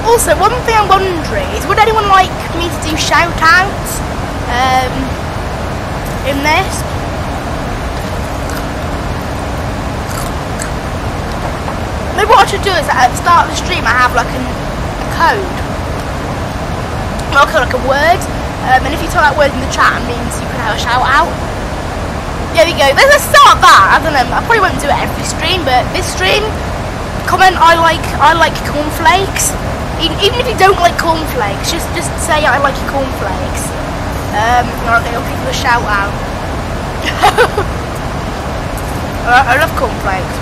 Also, one thing I'm wondering is, would anyone like me to do shout-outs in this? Maybe what I should do is at the start of the stream I have like a code, like a word, and if you type that word in the chat, it means you can have a shout-out. There we go. Let's start that. I don't know. I probably won't do it every stream, but this stream, comment I like cornflakes. Even if you don't like cornflakes, just say I like your cornflakes. I'll give you a shout out. I love cornflakes.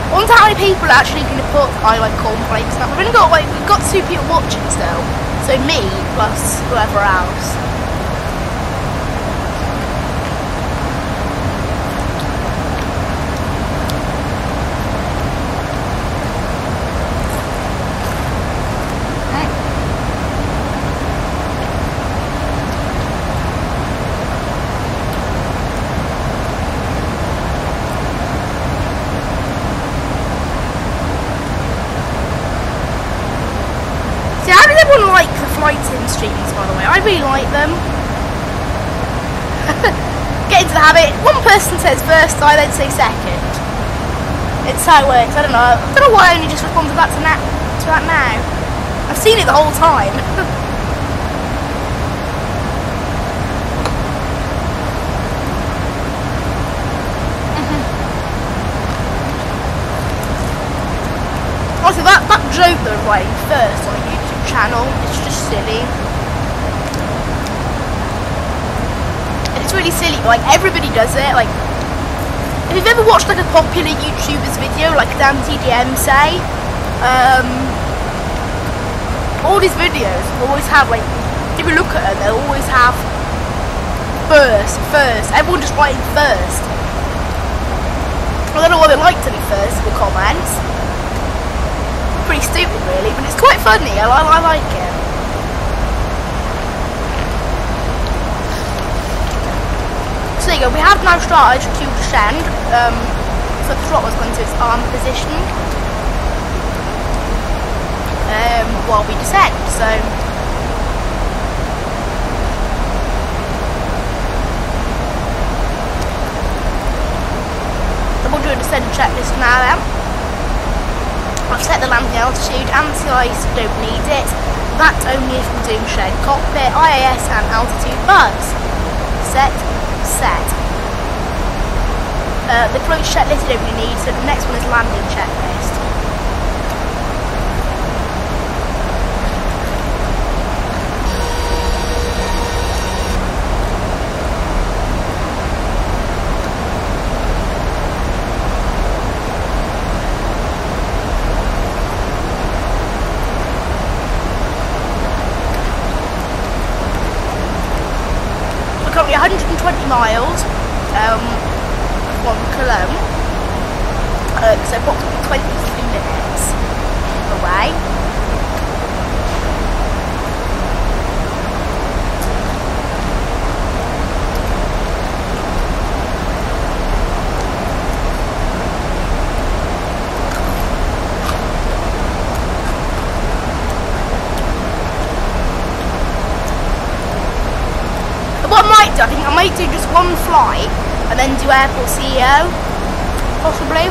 I wonder how many people are actually going to put I like cornflakes now. We've got 2 people watching still. So me plus whoever else. Flight sim streams, by the way, I really like them. Get into the habit. One person says first, I then say second. It's how it works. I don't know why I only just respond to that now. I've seen it the whole time. Also, that joke that I'm writing first on a YouTube channel, it's just silly. And it's really silly, like everybody does it. Like, if you've ever watched like a popular YouTuber's video, like Dan TDM say, all these videos always have, like, if you look at them, they'll always have first, everyone just writing first. I don't know why they like to be first in the comments. Pretty stupid really, but it's quite funny. I like it. So there you go, we have now started to descend. So the throttle is going to its arm position while we descend. So we'll do a descent checklist now then. I've set the landing altitude, anti-ice, don't need it. That only if we're doing shared cockpit, IAS and altitude bars. Set. The approach checklist you don't really need, so the next one is landing checklist. currently 120 miles from Cologne, so approximately 23 minutes away. What I might do, I think I might do just one flight and then do airport CEO, possibly.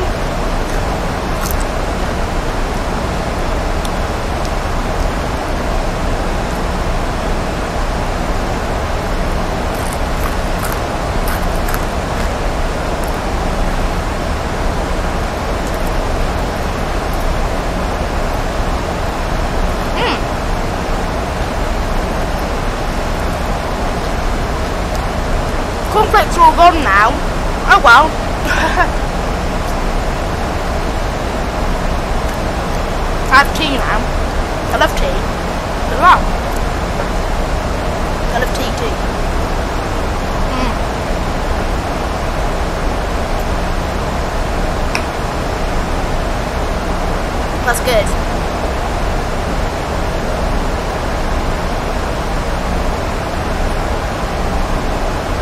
Cornflakes are all gone now. Oh well. I have tea now. I love tea. As well. I love tea too. That's good.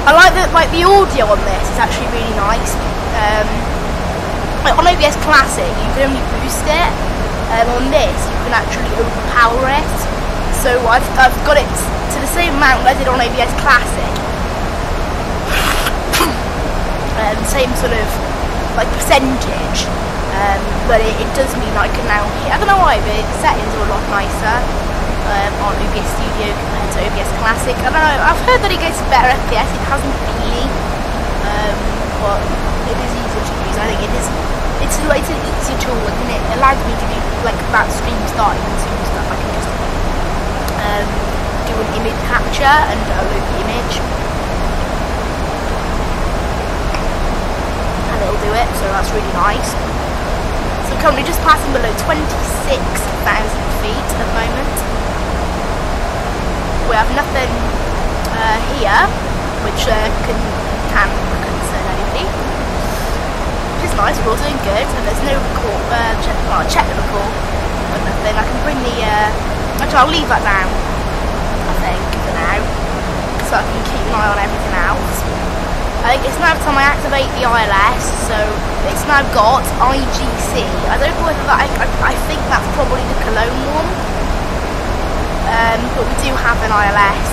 I like that, like the audio on this is actually really nice. Like on OBS Classic, you can only boost it. On this, you can actually overpower it. So I've got it to the same amount I did on OBS Classic. Same sort of like percentage, but it does mean I can now hit. I don't know why, but the settings are a lot nicer. On OBS Studio compared to OBS Classic. I don't know, I've heard that it gets better FPS, it hasn't really, but it is easier to use. I think it's an easier tool, and it allows me to do like that stream starting and soon stuff. I can just do an image capture and upload the image, and it'll do it, so that's really nice. So currently just passing below 26,000 feet at the moment. We have nothing here which can concern anybody, which is nice. We're all doing good, and there's no check the record, but nothing. I can bring the actually I'll leave that down, I think, for now, so I can keep an eye on everything else. I think it's now time I activate the ILS, so it's now got IGC. I don't know whether that, I think that's probably the Cologne one. But we do have an ILS.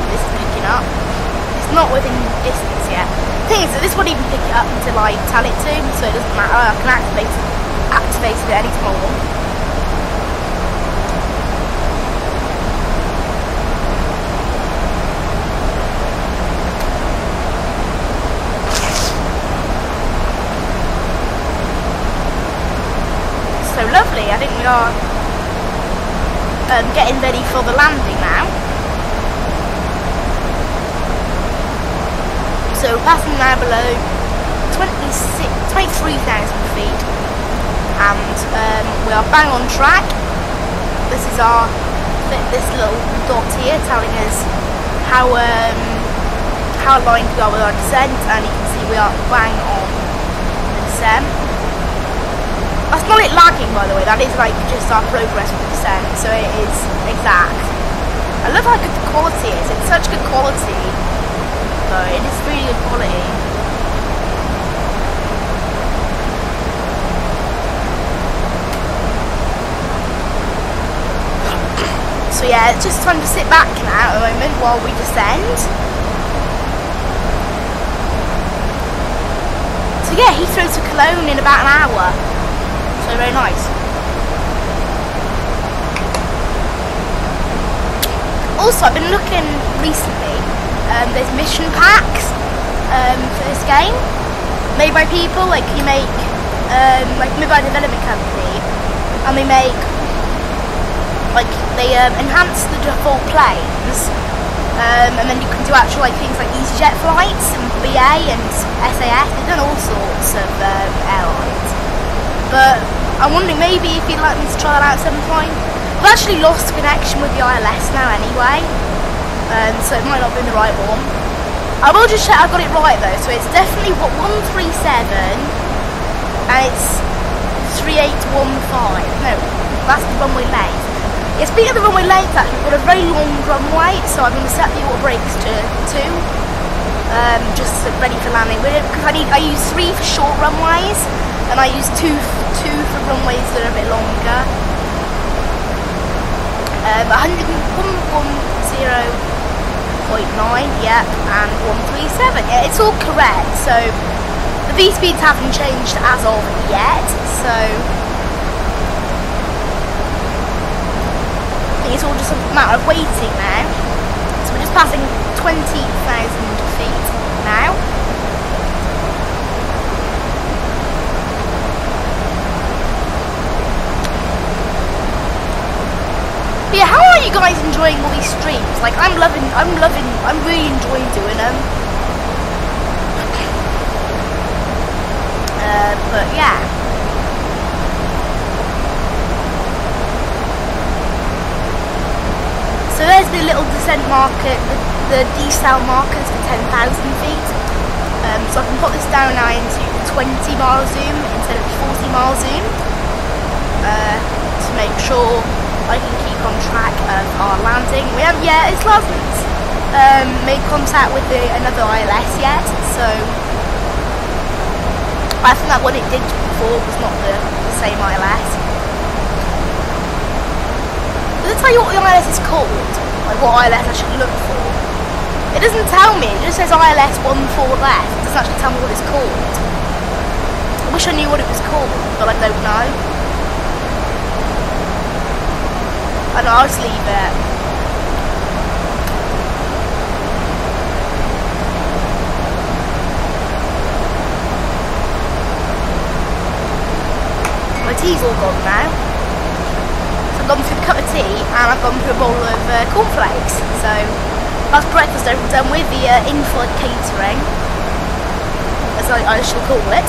This is picking up. It's not within distance yet. The thing is that this won't even pick it up until I tell it to, so it doesn't matter. I can activate it at any time I want. So lovely. I think we are getting ready for the landing now. So passing now below 23,000 feet, and we are bang on track. This is this little dot here telling us how aligned we are with our descent, and you can see we are bang on the descent. That's not it lagging, by the way, that is like just our progress with the descent, so it is exact. I love how good the quality is, it's such good quality, though, it is really good quality. So yeah, it's just fun to sit back now at the moment while we descend. So yeah, Heathrow to Cologne in about an hour. So very nice. Also, I've been looking recently, there's mission packs for this game, made by people, like you make, like made by a development company, and they make, like, they enhance the default planes, and then you can do actual like things like EasyJet flights, and BA and SAS, they've done all sorts of airlines. But I'm wondering maybe if you'd like me to try that out at some point. I've actually lost connection with the ILS now anyway, so it might not be the right one. I will just check I got it right though. So it's definitely what 137 and it's 3815. No, that's the runway length. Yeah, speaking of the runway length, actually, we've got a very long runway, so I'm going to set the auto brakes to 2, just ready for landing. Because I use 3 for short runways, and I use 2 for runways that are a bit longer. 110.9, yep, and 137. Yeah, it's all correct. So the V speeds haven't changed as of yet. So it's all just a matter of waiting now. So we're just passing 20,000 feet now. But yeah, how are you guys enjoying all these streams? Like, I'm really enjoying doing them. But yeah. So there's the little descent marker, the decel markers for 10,000 feet. So I can put this down now into 20 mile zoom instead of 40 mile zoom to make sure I can keep on track of our landing. We haven't yet, it's last week's, made contact with another ILS yet, so I think that what it did before was not the same ILS. Does it tell you what the ILS is called? Like what ILS I should look for? It doesn't tell me, it just says ILS 14 left. It doesn't actually tell me what it's called. I wish I knew what it was called, but I don't know. I know, I'll just leave it. My tea's all gone now. So I've gone through a cup of tea and I've gone through a bowl of cornflakes. So that's breakfast done with the in-flight catering, as I shall call it.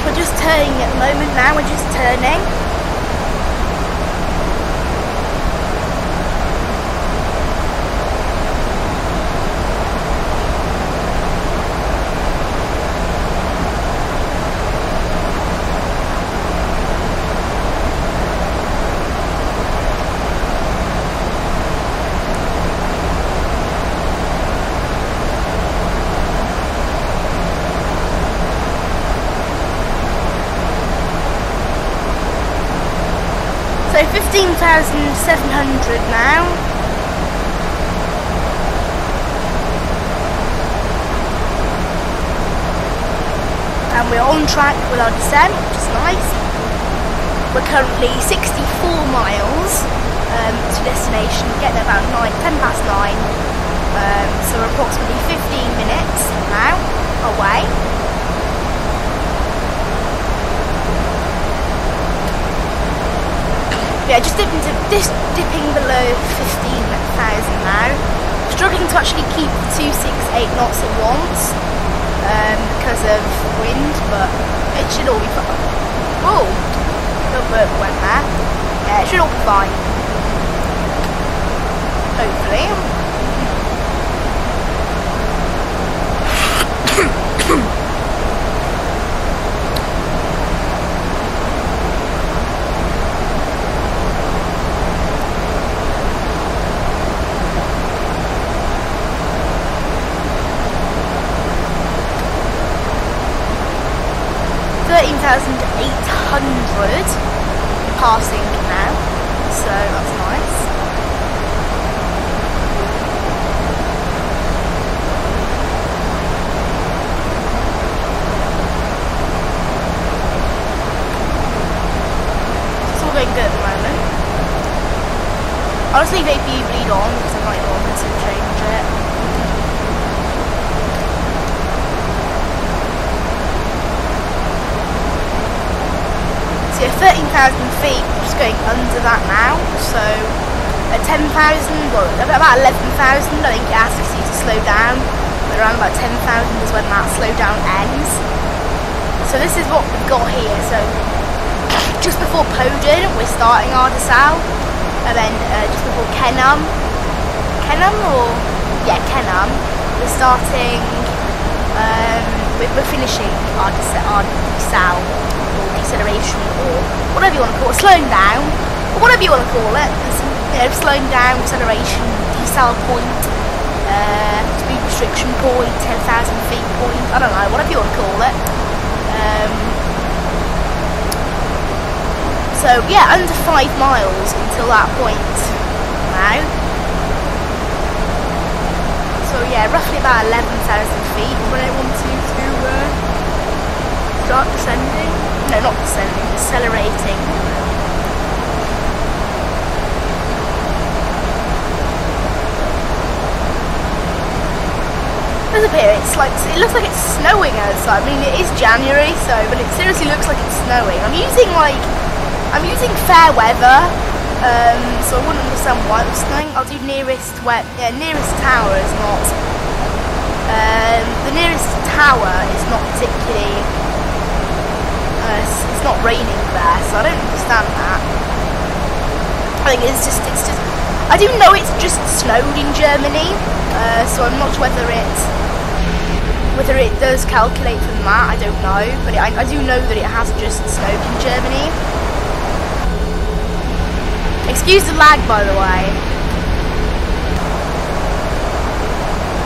We're just turning at the moment now, we're just turning. So 15,700 now. And we're on track with our descent, which is nice. We're currently 64 miles to destination, getting about 10 past 9. So we're approximately 15 minutes now away. Yeah, just dipping below 15,000 now. Struggling to actually keep 268 knots at once because of wind, but it should all be fine. Whoa, little bird went there. Yeah, it should all be fine. Hopefully. 13,800 passing now, so that's nice. It's all going good at the moment. I'll just leave AP bleed on because I might want to change it. So yeah, 13,000 feet, just going under that now, so at 10,000, well, about 11,000, I think it asks you to slow down. But around about 10,000 is when that slowdown ends. So this is what we've got here. So just before Podin, we're starting our Ardisal, and then just before Kenham, we're starting. We're finishing our Ardisal, or deceleration, or whatever you want to call it, slowing down, or whatever you want to call it. Slowing down, acceleration, decel point, speed restriction point, 10,000 feet point. I don't know, whatever you want to call it. So yeah, under 5 miles until that point now. So yeah, roughly about 11,000 feet when I want to start descending. No, not descending, decelerating. There's a bit, it looks like it's snowing outside. I mean, it is January, so, but it seriously looks like it's snowing. I'm using fair weather, so I wouldn't understand why it was snowing. I'll do nearest tower is not, the nearest tower is not particularly, it's not raining there, so I don't understand that. I think it's just, I do know it's just snowed in Germany, so I'm not sure whether it does calculate from that, I don't know, but I do know that it has just snowed in Germany. Excuse the lag, by the way.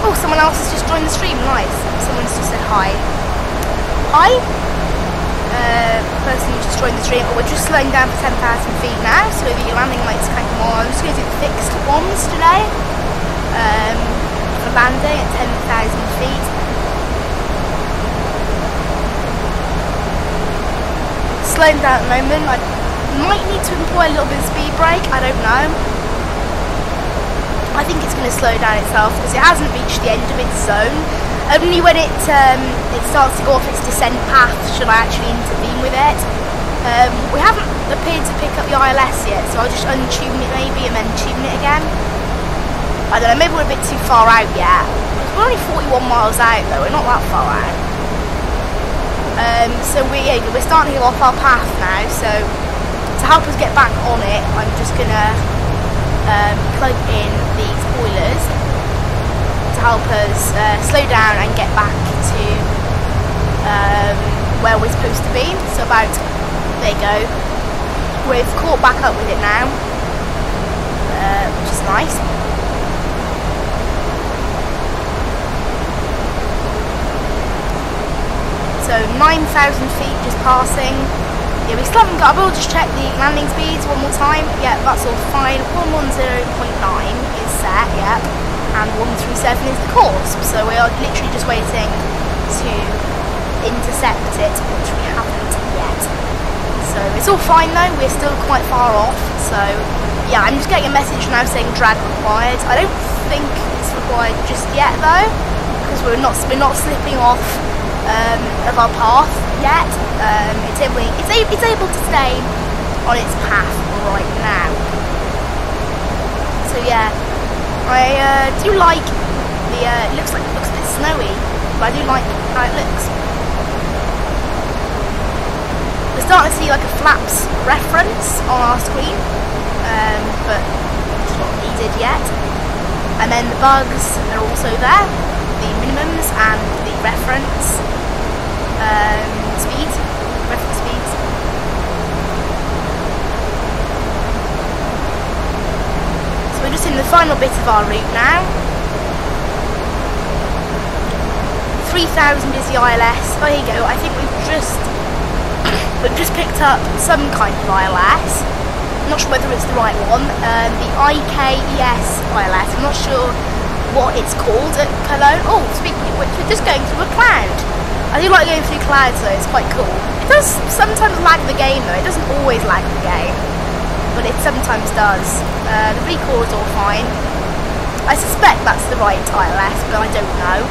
Oh, someone else has just joined the stream, nice. Someone's just said hi. Hi? Person who just joined the stream. Oh, we're just slowing down for 10,000 feet now, so the landing lights can come on. I'm just going to do the fixed ones today. For landing at 10,000 feet. Slowing down at the moment. I might need to employ a little bit of speed brake, I don't know. I think it's going to slow down itself because it hasn't reached the end of its zone. Only when it starts to go off its descent path should I actually intervene with it. We haven't appeared to pick up the ILS yet, so I'll just untune it maybe and then tune it again. I don't know, maybe we're a bit too far out yet. We're only 41 miles out though, we're not that far out. So we're starting to go off our path now, so to help us get back on it, I'm just going to plug in the spoilers to help us slow down and get back to where we're supposed to be. So about, there you go, we've caught back up with it now, which is nice. So 9,000 feet just passing. Yeah, we still haven't got, I will just check the landing speeds one more time. Yeah, that's all fine. 110.9 is set, yeah. And 137 is the course. So we are literally just waiting to intercept it, which we haven't yet. So it's all fine though, we're still quite far off. So yeah, I'm just getting a message now saying drag required. I don't think it's required just yet though, because we're not slipping off of our path yet. It's able to stay on its path right now. So yeah, I do like the. It looks a bit snowy, but I do like how it looks. We're starting to see like a flaps reference on our screen, but it's not needed yet. And then the bugs are also there, the minimums and the reference. Reference speeds. So we're just in the final bit of our route now. 3,000 is the ILS. Oh, here you go. I think we've just picked up some kind of ILS. I'm not sure whether it's the right one. The IKES ILS. I'm not sure what it's called at Cologne. Oh, speaking of which, we're just going through a cloud. I do like going through clouds though, it's quite cool. It does sometimes lag the game though, it doesn't always lag the game, but it sometimes does. The recall is all fine. I suspect that's the right ILS, but I don't know.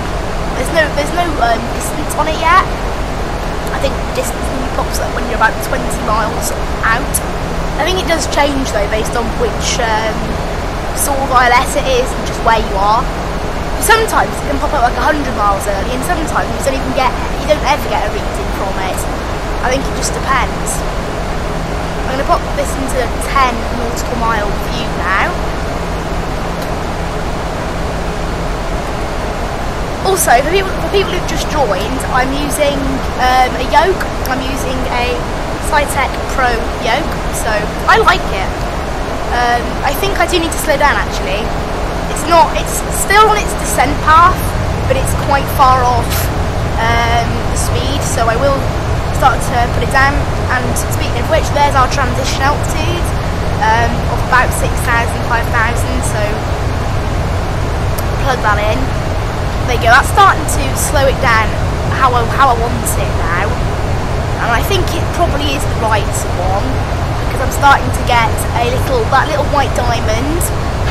There's no distance on it yet. I think distance only pops up when you're about 20 miles out. I think it does change though based on which sort of ILS it is and just where you are. Sometimes it can pop up like 100 miles early, and sometimes you don't ever get a reading from it. I think it just depends. I'm going to pop this into a 10 nautical mile view now. Also, for people who've just joined, I'm using a yoke. I'm using a Cytec Pro yoke, so I like it. I think I do need to slow down actually. It's still on its descent path, but it's quite far off the speed, so I will start to put it down. And speaking of which, there's our transition altitude of about 6,000, 5,000, so plug that in. There you go, that's starting to slow it down how I want it now, and I think it probably is the right one, because I'm starting to get that little white diamond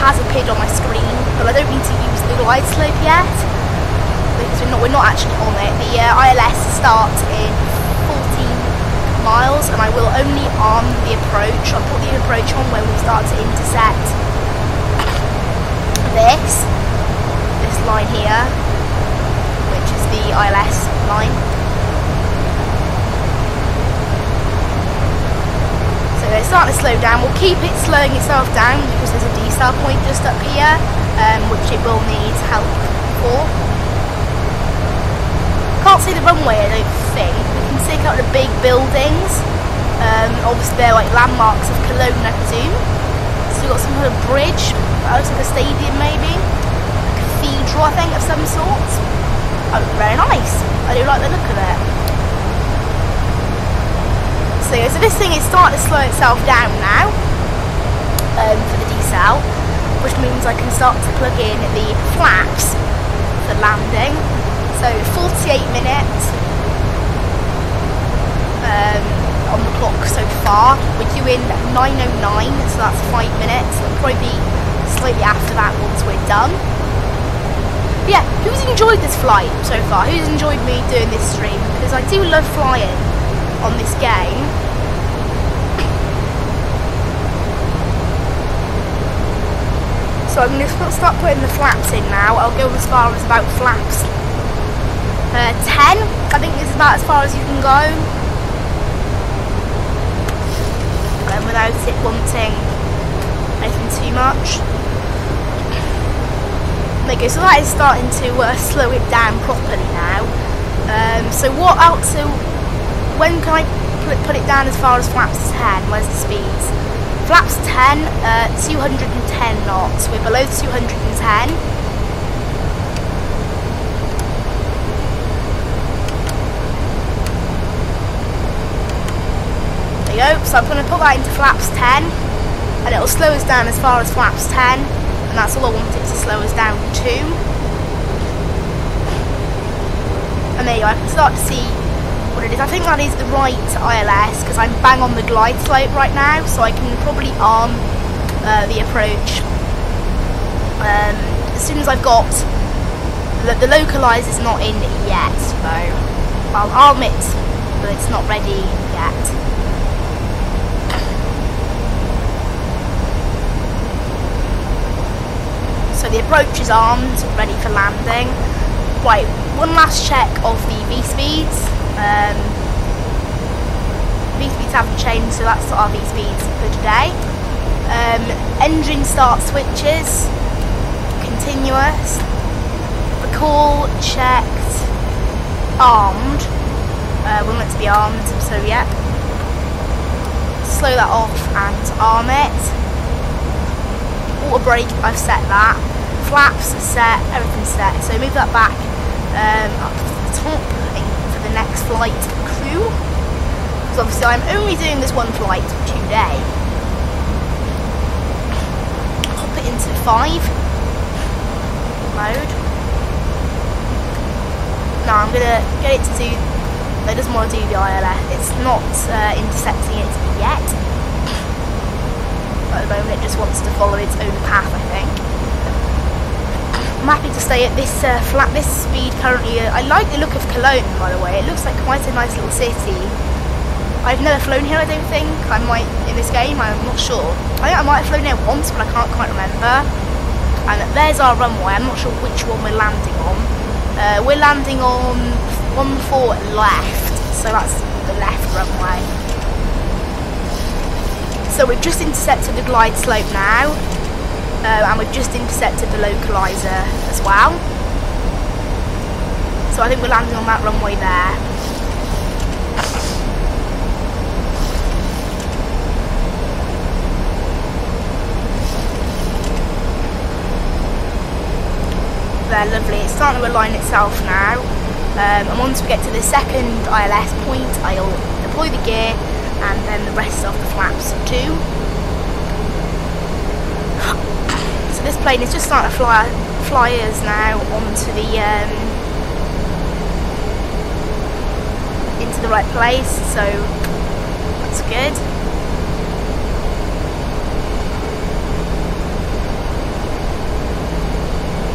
has appeared on my screen, but I don't need to use the glide slope yet because we're not actually on it. The ILS starts in 14 miles, and I will only arm the approach. I'll put the approach on when we start to intersect this line here, which is the ILS line. So it's starting to slow down. We'll keep it slowing itself down because there's a decel point just up here, which it will need help for. Can't see the runway, I don't think. We can see a couple of big buildings. Obviously they're like landmarks of Cologne, I presume. So we've got some kind of bridge, that looks like a stadium maybe. A cathedral, I think, of some sort. Oh, very nice. I do like the look of it. So this thing is starting to slow itself down now for the decel, which means I can start to plug in the flaps for landing. So 48 minutes on the clock so far. We're doing 9:09, so that's 5 minutes. It'll probably be slightly after that once we're done. But yeah, who's enjoyed this flight so far? Who's enjoyed me doing this stream? Because I do love flying on this game. So I'm going to start putting the flaps in now. I'll go as far as about flaps 10, I think is about as far as you can go. Without it wanting anything too much. There you go, so that is starting to slow it down properly now. So when can I put it down as far as flaps 10? Where's the speeds? Flaps 10, 210 knots. We're below 210. There you go. So I'm going to put that into flaps 10, and it'll slow us down as far as flaps 10, and that's all I want it to slow us down to. And there you go. I can start to see what it is. I think that is the right ILS because I'm bang on the glide slope right now, so I can probably arm the approach as soon as I've got the localizer is not in yet, so I'll arm it, but it's not ready yet. So the approach is armed, ready for landing. Right, one last check of the V-speeds. V-speeds haven't changed, so that's our V-speeds for today. Engine start switches, continuous, recall, checked, armed. We're meant to be armed, so yeah. Slow that off and arm it. Auto brake, I've set that. Flaps are set, everything's set. So move that back up to the top for the next flight crew. Because obviously I'm only doing this one flight today. Hop it into 5 mode. Now I'm gonna get it to do. It doesn't want to do the ILS. It's not intercepting it yet. At the moment, it just wants to follow its own path, I think. I'm happy to stay at this this speed currently. I like the look of Cologne, by the way. It looks like quite a nice little city. I've never flown here, I don't think. I might in this game, I'm not sure. I think I might have flown here once, but I can't quite remember. And there's our runway. I'm not sure which one we're landing on. We're landing on 14 left, so that's the left runway. So we've just intercepted the glide slope now, and we've just intercepted the localizer as well. So I think we're landing on that runway there. There, lovely. It's starting to align itself now. And once we get to the second ILS point, I'll deploy the gear and then the rest of the flaps too. So this plane is just starting to fly us now onto the into the right place. So that's good.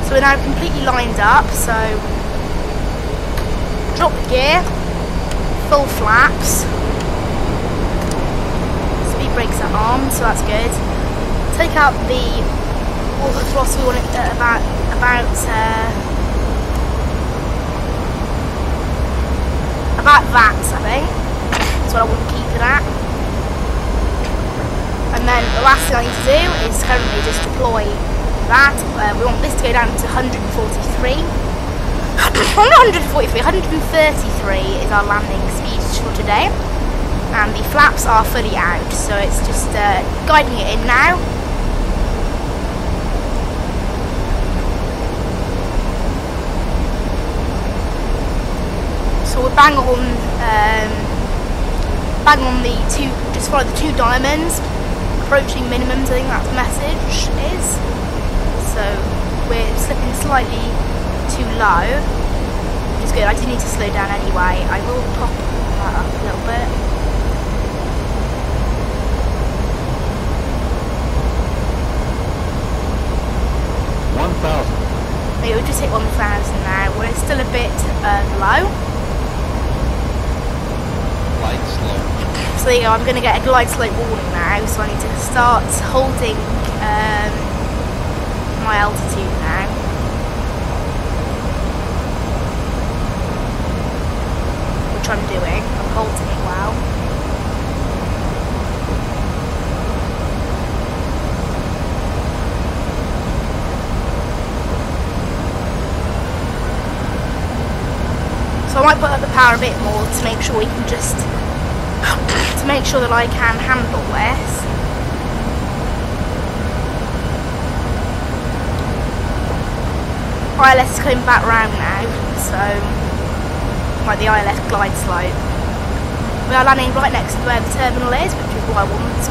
So we're now completely lined up, so drop the gear, full flaps, speed brakes are on, so that's good. Take out all the throttle, we want it at about that, I think. That's what I want to keep it at. And then the last thing I need to do is currently just deploy that. We want this to go down to 143. Well, not 143, 133 is our landing speed for today. And the flaps are fully out, so it's just guiding it in now. So we're bang on the two, just follow the 2 diamonds, approaching minimums, I think that message is. So we're slipping slightly too low, which is good. I do need to slow down anyway. I will pop that up a little bit. Okay, we've just hit 1,000 now. We're still a bit low. Glide slope. So there you go, I'm going to get a glide slope warning now, so I need to start holding my altitude now. Which I'm doing. I'm holding it well. So I might put up the power a bit more to make sure we can just to make sure that I can handle this. ILS is coming back round now, so like the ILS glide slope. We are landing right next to where the terminal is, which is what I want.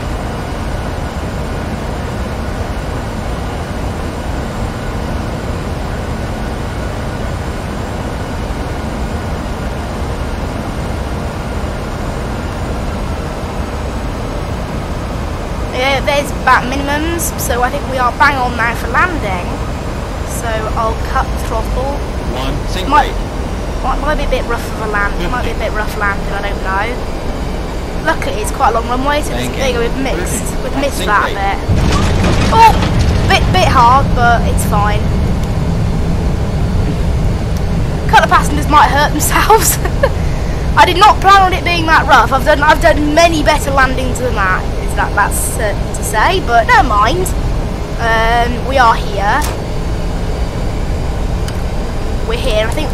Yeah, there's about minimums, so I think we are bang on now for landing. So I'll cut the throttle. Might be a bit rough of a land. Might be a bit rough landing. I don't know. Luckily, it's quite a long runway, so there you go. We've missed that a bit. Oh, bit hard, but it's fine. A couple of passengers might hurt themselves. I did not plan on it being that rough. I've done many better landings than that. That's certain to say, but never mind. We are here. We're here. I think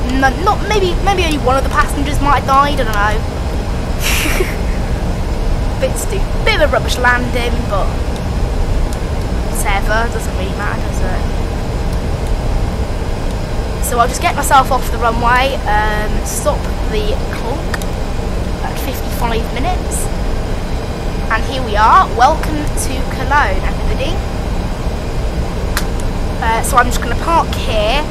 maybe only one of the passengers might have died. I don't know. Bit stupid, bit of a rubbish landing, but whatever. Doesn't really matter, does it? So I'll just get myself off the runway. Stop the clock at 55 minutes. And here we are. Welcome to Cologne, everybody. So I'm just going to park here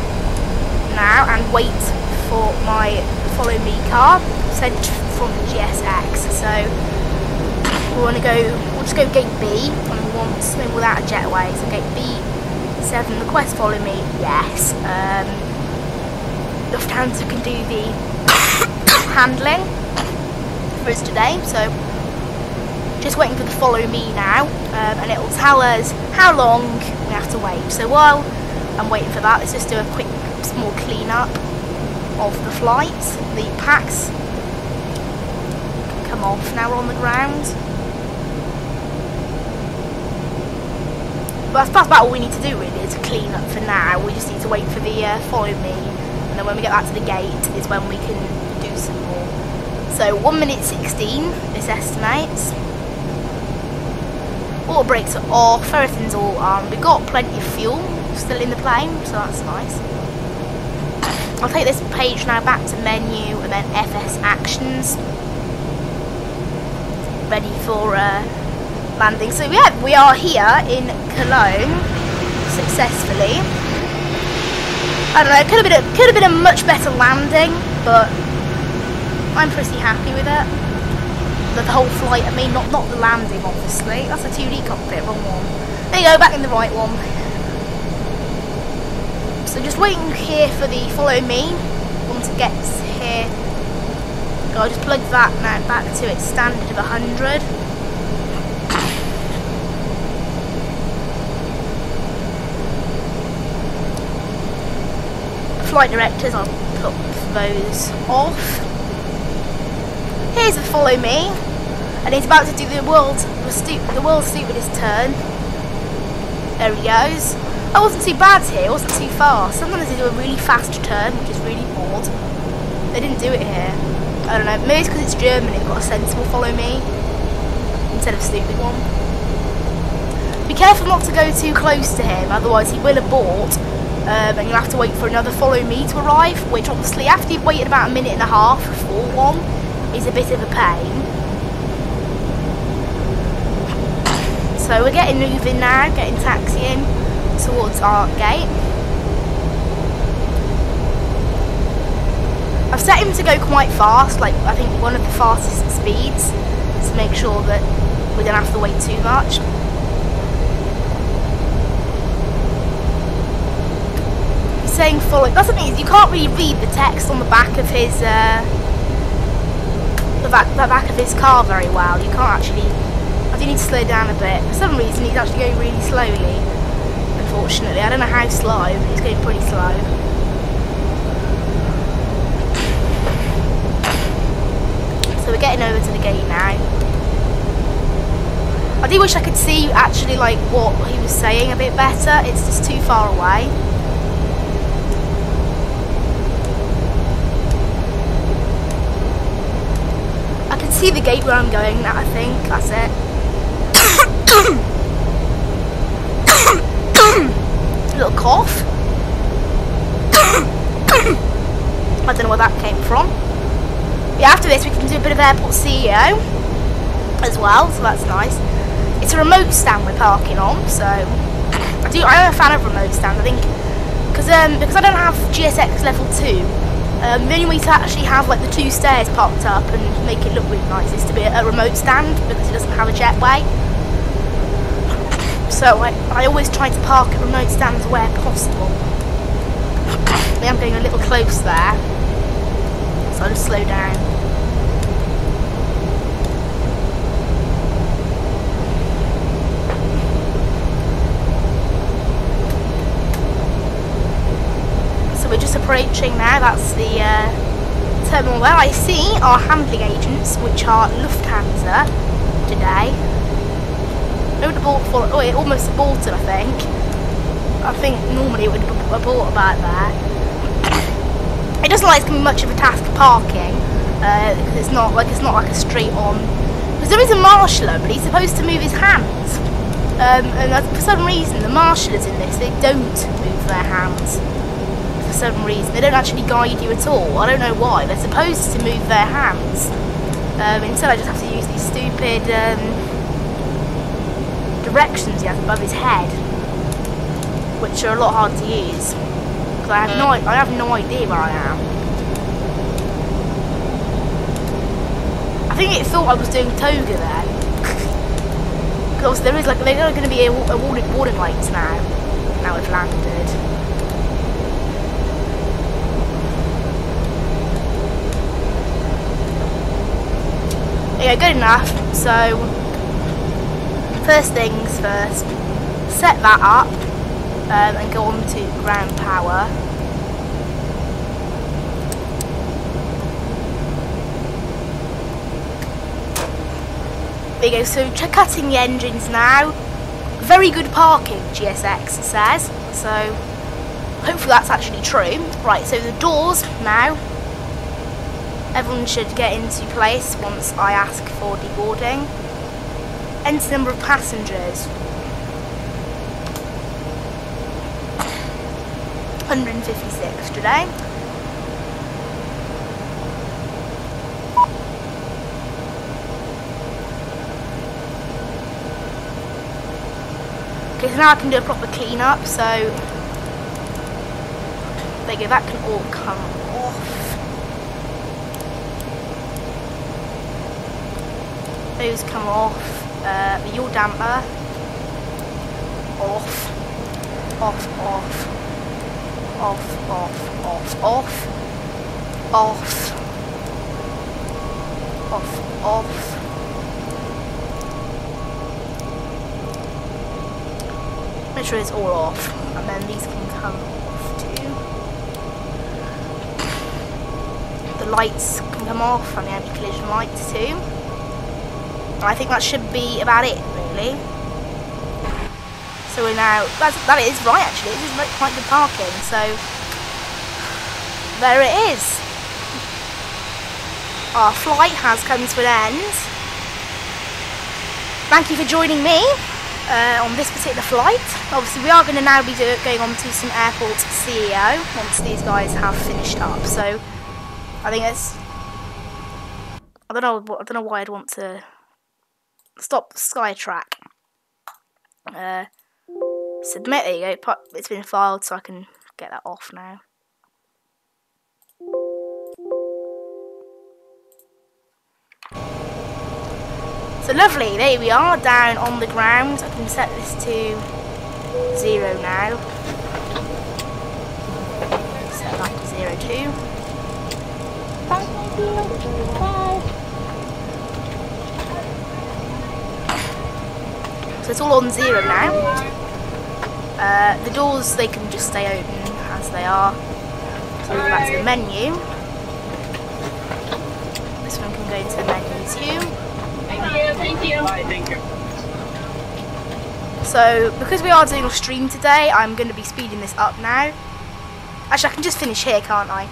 now and wait for my follow me car sent from GSX. So we'll just go gate B, and we want something without a jetway. So gate B7, request follow me, yes. Lufthansa can do the handling. for us today, so just waiting for the follow me now, and it will tell us how long we have to wait. So while I'm waiting for that, let's just do a quick small clean up of the flight. The packs can come off now we're on the ground. But that's about all we need to do really, is clean up for now. We just need to wait for the follow me, and then when we get back to the gate is when we can do some more. So 1 minute 16 this estimates. All the brakes are off, everything's all on. We've got plenty of fuel still in the plane, so that's nice. I'll take this page now back to menu and then FS actions. Ready for landing. So yeah, we are here in Cologne successfully. I don't know, it could have been a much better landing, but I'm pretty happy with it. The whole flight, I mean, not the landing, obviously. That's a 2D cockpit, wrong one. There you go, back in the right one. So just waiting here for the follow me. Once it gets here, I'll just plug that now back to its standard of 100. Flight directors, I'll put those off. Here's the follow me, and he's about to do the world's stupidest turn. There he goes. That wasn't too bad here, it wasn't too fast. Sometimes they do a really fast turn, which is really bored. They didn't do it here. I don't know, maybe it's because it's Germany, they've got a sensible follow me instead of a stupid one. Be careful not to go too close to him, otherwise he will abort, and you'll have to wait for another follow me to arrive, which obviously after you've waited about 1.5 minutes for one, is a bit of a pain. So we're getting moving now, getting taxiing towards our gate. I've set him to go quite fast, like I think one of the fastest speeds, to make sure that we don't have to wait too much. He's saying follow. That's the thing, is you can't really read the text on the back of his the back of his car very well. You can't actually. I do need to slow down a bit. For some reason, he's actually going really slowly. Unfortunately, I don't know how slow, but he's going pretty slow. So we're getting over to the gate now. I do wish I could see actually like what he was saying a bit better. It's just too far away. I can see the gate where I'm going now, I think. That's it. A little cough. I don't know where that came from. Yeah, after this we can do a bit of airport CEO as well, so that's nice. It's a remote stand we're parking on, so I am a fan of remote stand. I think because I don't have GSX level 2. The only way to actually have like the 2 stairs parked up and make it look really nice is to be a remote stand, because it doesn't have a jetway. So I always try to park at remote stands where possible. I am going a little close there, so I'll just slow down. So we're just approaching now. That's the terminal where I see our handling agents, which are Lufthansa today. Oh, it almost aborted, I think. I think normally it would abort about there. It doesn't like it's going to be much of a task parking, because it's not like a straight on. Because there is a marshaller, but he's supposed to move his hands. And for some reason, the marshallers in this, they don't move their hands. For some reason, they don't actually guide you at all. I don't know why. They're supposed to move their hands. Instead, I just have to use these stupid directions he has above his head, which are a lot hard to use. Because I have no idea where I am. I think it thought I was doing toga then. Because there is like, there's going to be a warning lights now. Now we've landed. Yeah, good enough. So, first things first, set that up and go on to ground power. There you go, so cutting the engines now. Very good parking, GSX says, so hopefully that's actually true. Right, so the doors now. Everyone should get into place once I ask for deboarding. Enter number of passengers. 156 today. Okay, so now I can do a proper clean up, so there you go, that can all come off. Those come off. The yaw damper off. Off, off. Off, off, off, off. Off. Off, off. Make sure it's all off, and then these can come off too. The lights can come off, and the anti-collision lights too. And I think that should be about it, really. So we're now, that is right actually, it is quite good parking, so there it is. Our flight has come to an end. Thank you for joining me on this particular flight. Obviously we are going to now be going on to some airport CEO once these guys have finished up, so I think it's, I don't know why I'd want to stop Skytrack. Submit, there you go, it's been filed, so I can get that off now. So lovely, there we are, down on the ground. I can set this to 0 now. Set that to 0 too. So it's all on 0 now. The doors, they can just stay open as they are. So we'll go back to the menu. This one can go into the menu too. Thank you. Bye, thank you. So, because we are doing a stream today, I'm going to be speeding this up now. Actually, I can just finish here, can't I?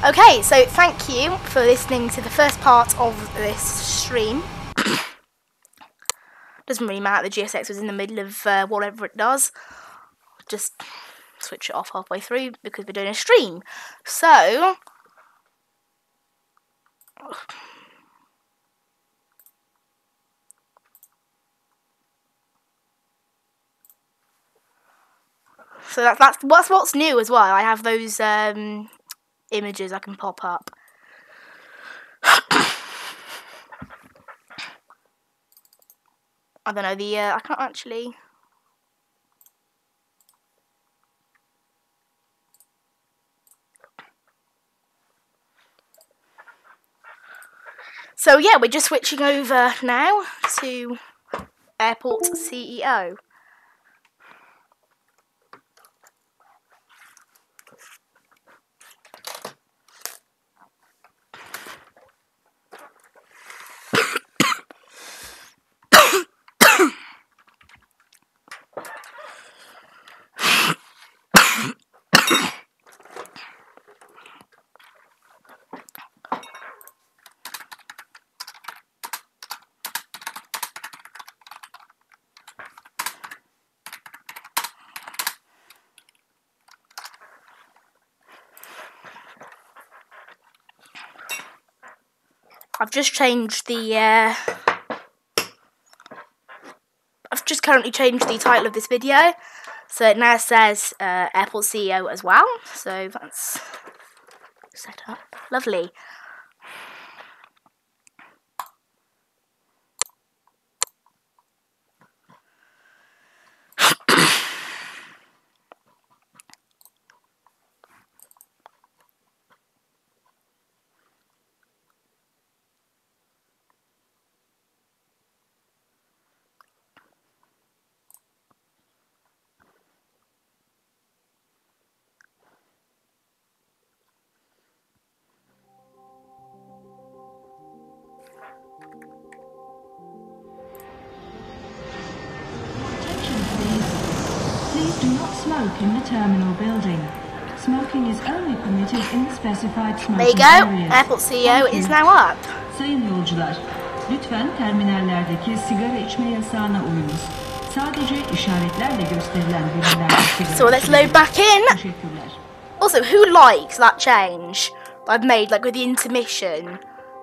Okay, so thank you for listening to the first part of this stream. Doesn't really matter, the GSX was in the middle of whatever it does. Just switch it off halfway through because we're doing a stream. So that's what's new as well. I have those images I can pop up. I don't know, I can't actually. So yeah, we're just switching over now to Airport CEO. I've just changed the, I've just currently changed the title of this video, so it now says Airport CEO as well, so that's set up. Lovely. do not smoke in the terminal building. Smoking is only permitted in specified smoking There you go. areas. Airport CEO Thank you. is now up. Sayın yolcular, lütfen terminallerdeki sigara içme yasağına uyunuz. Sadece işaretlerle gösterilen birimlerde sigara So let's load back in. Teşekkürler. Also, who likes that change that I've made, like with the intermission?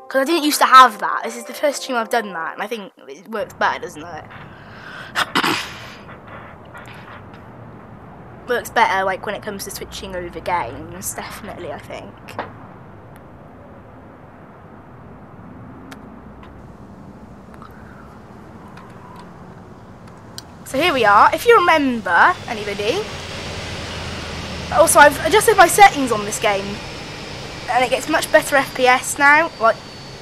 Because I didn't used to have that. This is the first stream I've done that, and I think it works better, doesn't it? Works better, like when it comes to switching over games, definitely, I think. So here we are. If you remember, anybody. Also, I've adjusted my settings on this game, and it gets much better FPS now. Like,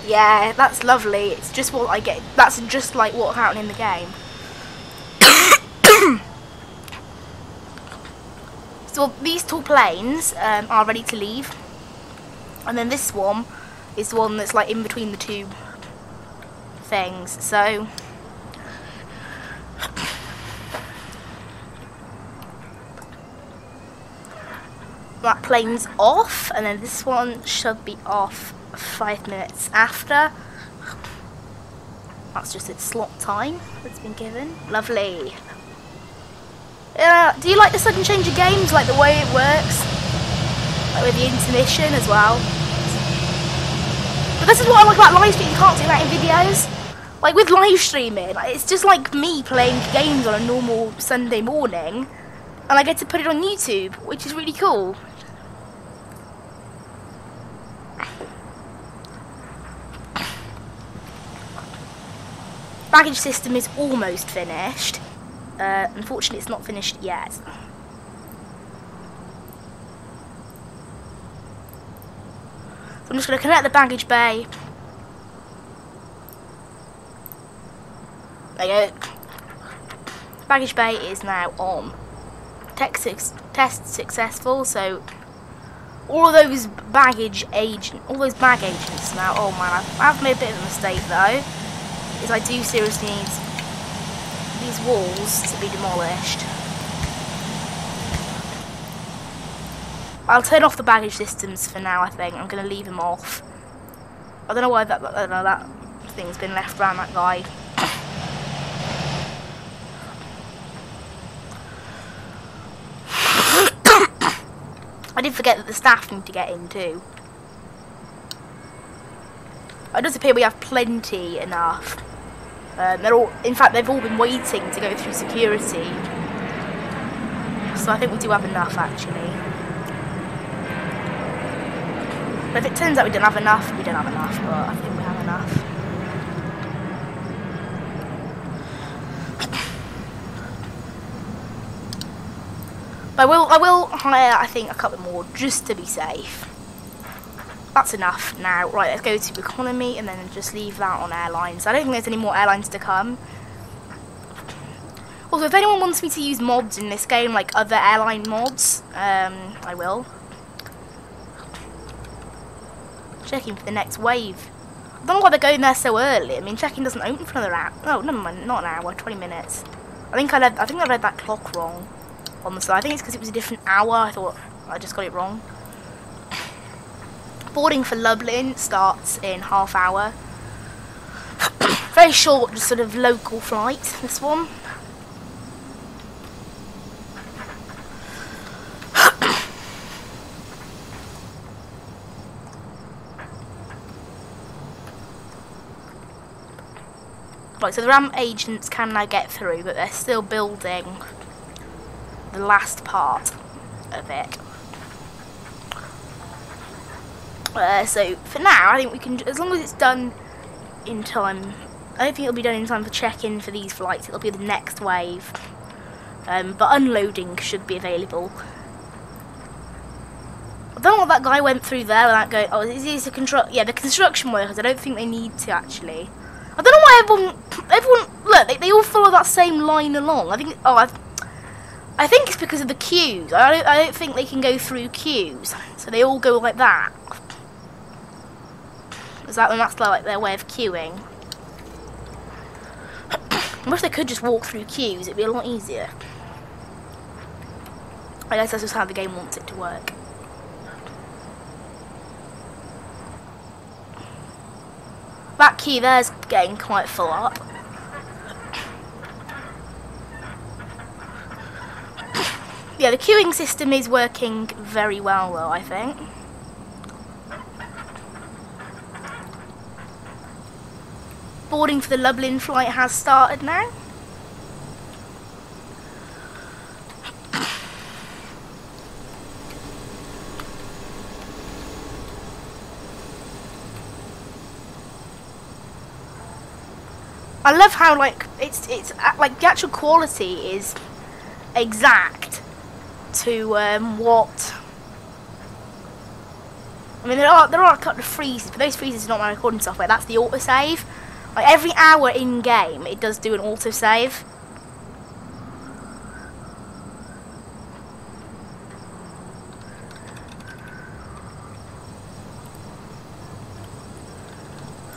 yeah, that's lovely. It's just what I get. That's just like what happened in the game. So these two planes are ready to leave, and then this one is the one that's like in between the two things. So that plane's off, and then this one should be off 5 minutes after. That's just its slot time that's been given. Lovely. Do you like the sudden change of games, like the way it works? Like with the intermission as well? But this is what I like about live streaming, you can't do that in videos. Like with live streaming, it's just like me playing games on a normal Sunday morning, and I get to put it on YouTube, which is really cool. Baggage system is almost finished. Unfortunately, it's not finished yet. So I'm just going to connect the baggage bay. There you go. Baggage bay is now on. Test successful. So all of those bag agents now. Oh man, I've made a bit of a mistake though. Is I do seriously need these walls to be demolished. I'll turn off the baggage systems for now. I think I'm going to leave them off. I don't know why that thing's been left around that guy. I did forget that the staff need to get in too. It does appear we have plenty enough. In fact, they've all been waiting to go through security. So I think we do have enough, actually. But if it turns out we don't have enough, we don't have enough. But I think we have enough. But I will hire, I think, a couple more just to be safe. That's enough now. Right, let's go to economy and then just leave that on airlines. I don't think there's any more airlines to come. Also, if anyone wants me to use mods in this game, like other airline mods, I will. Checking for the next wave. I don't know why they're going there so early. I mean, check-in doesn't open for another hour. No, never mind, not an hour, 20 minutes. I think I read that clock wrong on the side. I think it's because it was a different hour. I thought I just got it wrong. Boarding for Lublin starts in half hour. Very short, just sort of local flight, this one. Right, so the ramp agents can now get through, but they're still building the last part of it. So for now, I think we can, as long as it's done in time. I don't think it'll be done in time for check-in for these flights. It'll be the next wave, but unloading should be available. I don't know what that guy went through there without going. Oh, is this the construction workers? I don't think they need to actually. I don't know why everyone look. They all follow that same line along. I think. I think it's because of the queues. I don't think they can go through queues, so they all go like that. That's like their way of queuing. I wish they could just walk through queues. It'd be a lot easier. I guess that's just how the game wants it to work. That queue there's getting quite full up. Yeah, the queuing system is working very well though, I think. Boarding for the Lublin flight has started now. I love how like it's like the actual quality is exact to what. I mean, there are a couple of freezes, but those freezes are not my recording software. That's the autosave. Like every hour in game, it does do an autosave.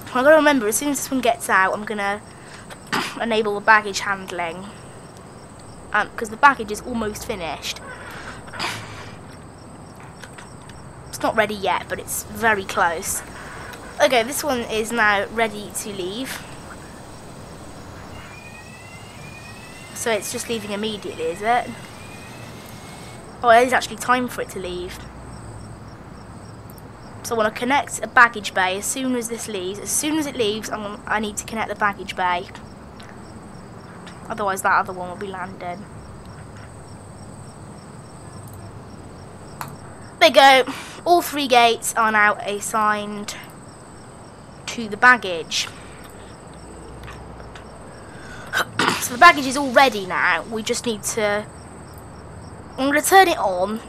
I've got to remember, as soon as this one gets out, I'm gonna enable the baggage handling, because the baggage is almost finished. It's not ready yet, but it's very close. Okay, this one is now ready to leave. So it's just leaving immediately, is it? Oh, it is actually time for it to leave. So I want to connect a baggage bay as soon as this leaves. As soon as it leaves, I need to connect the baggage bay. Otherwise that other one will be landing. There you go. All 3 gates are now assigned to the baggage. So the baggage is all ready now. We just need to... I'm going to turn it on.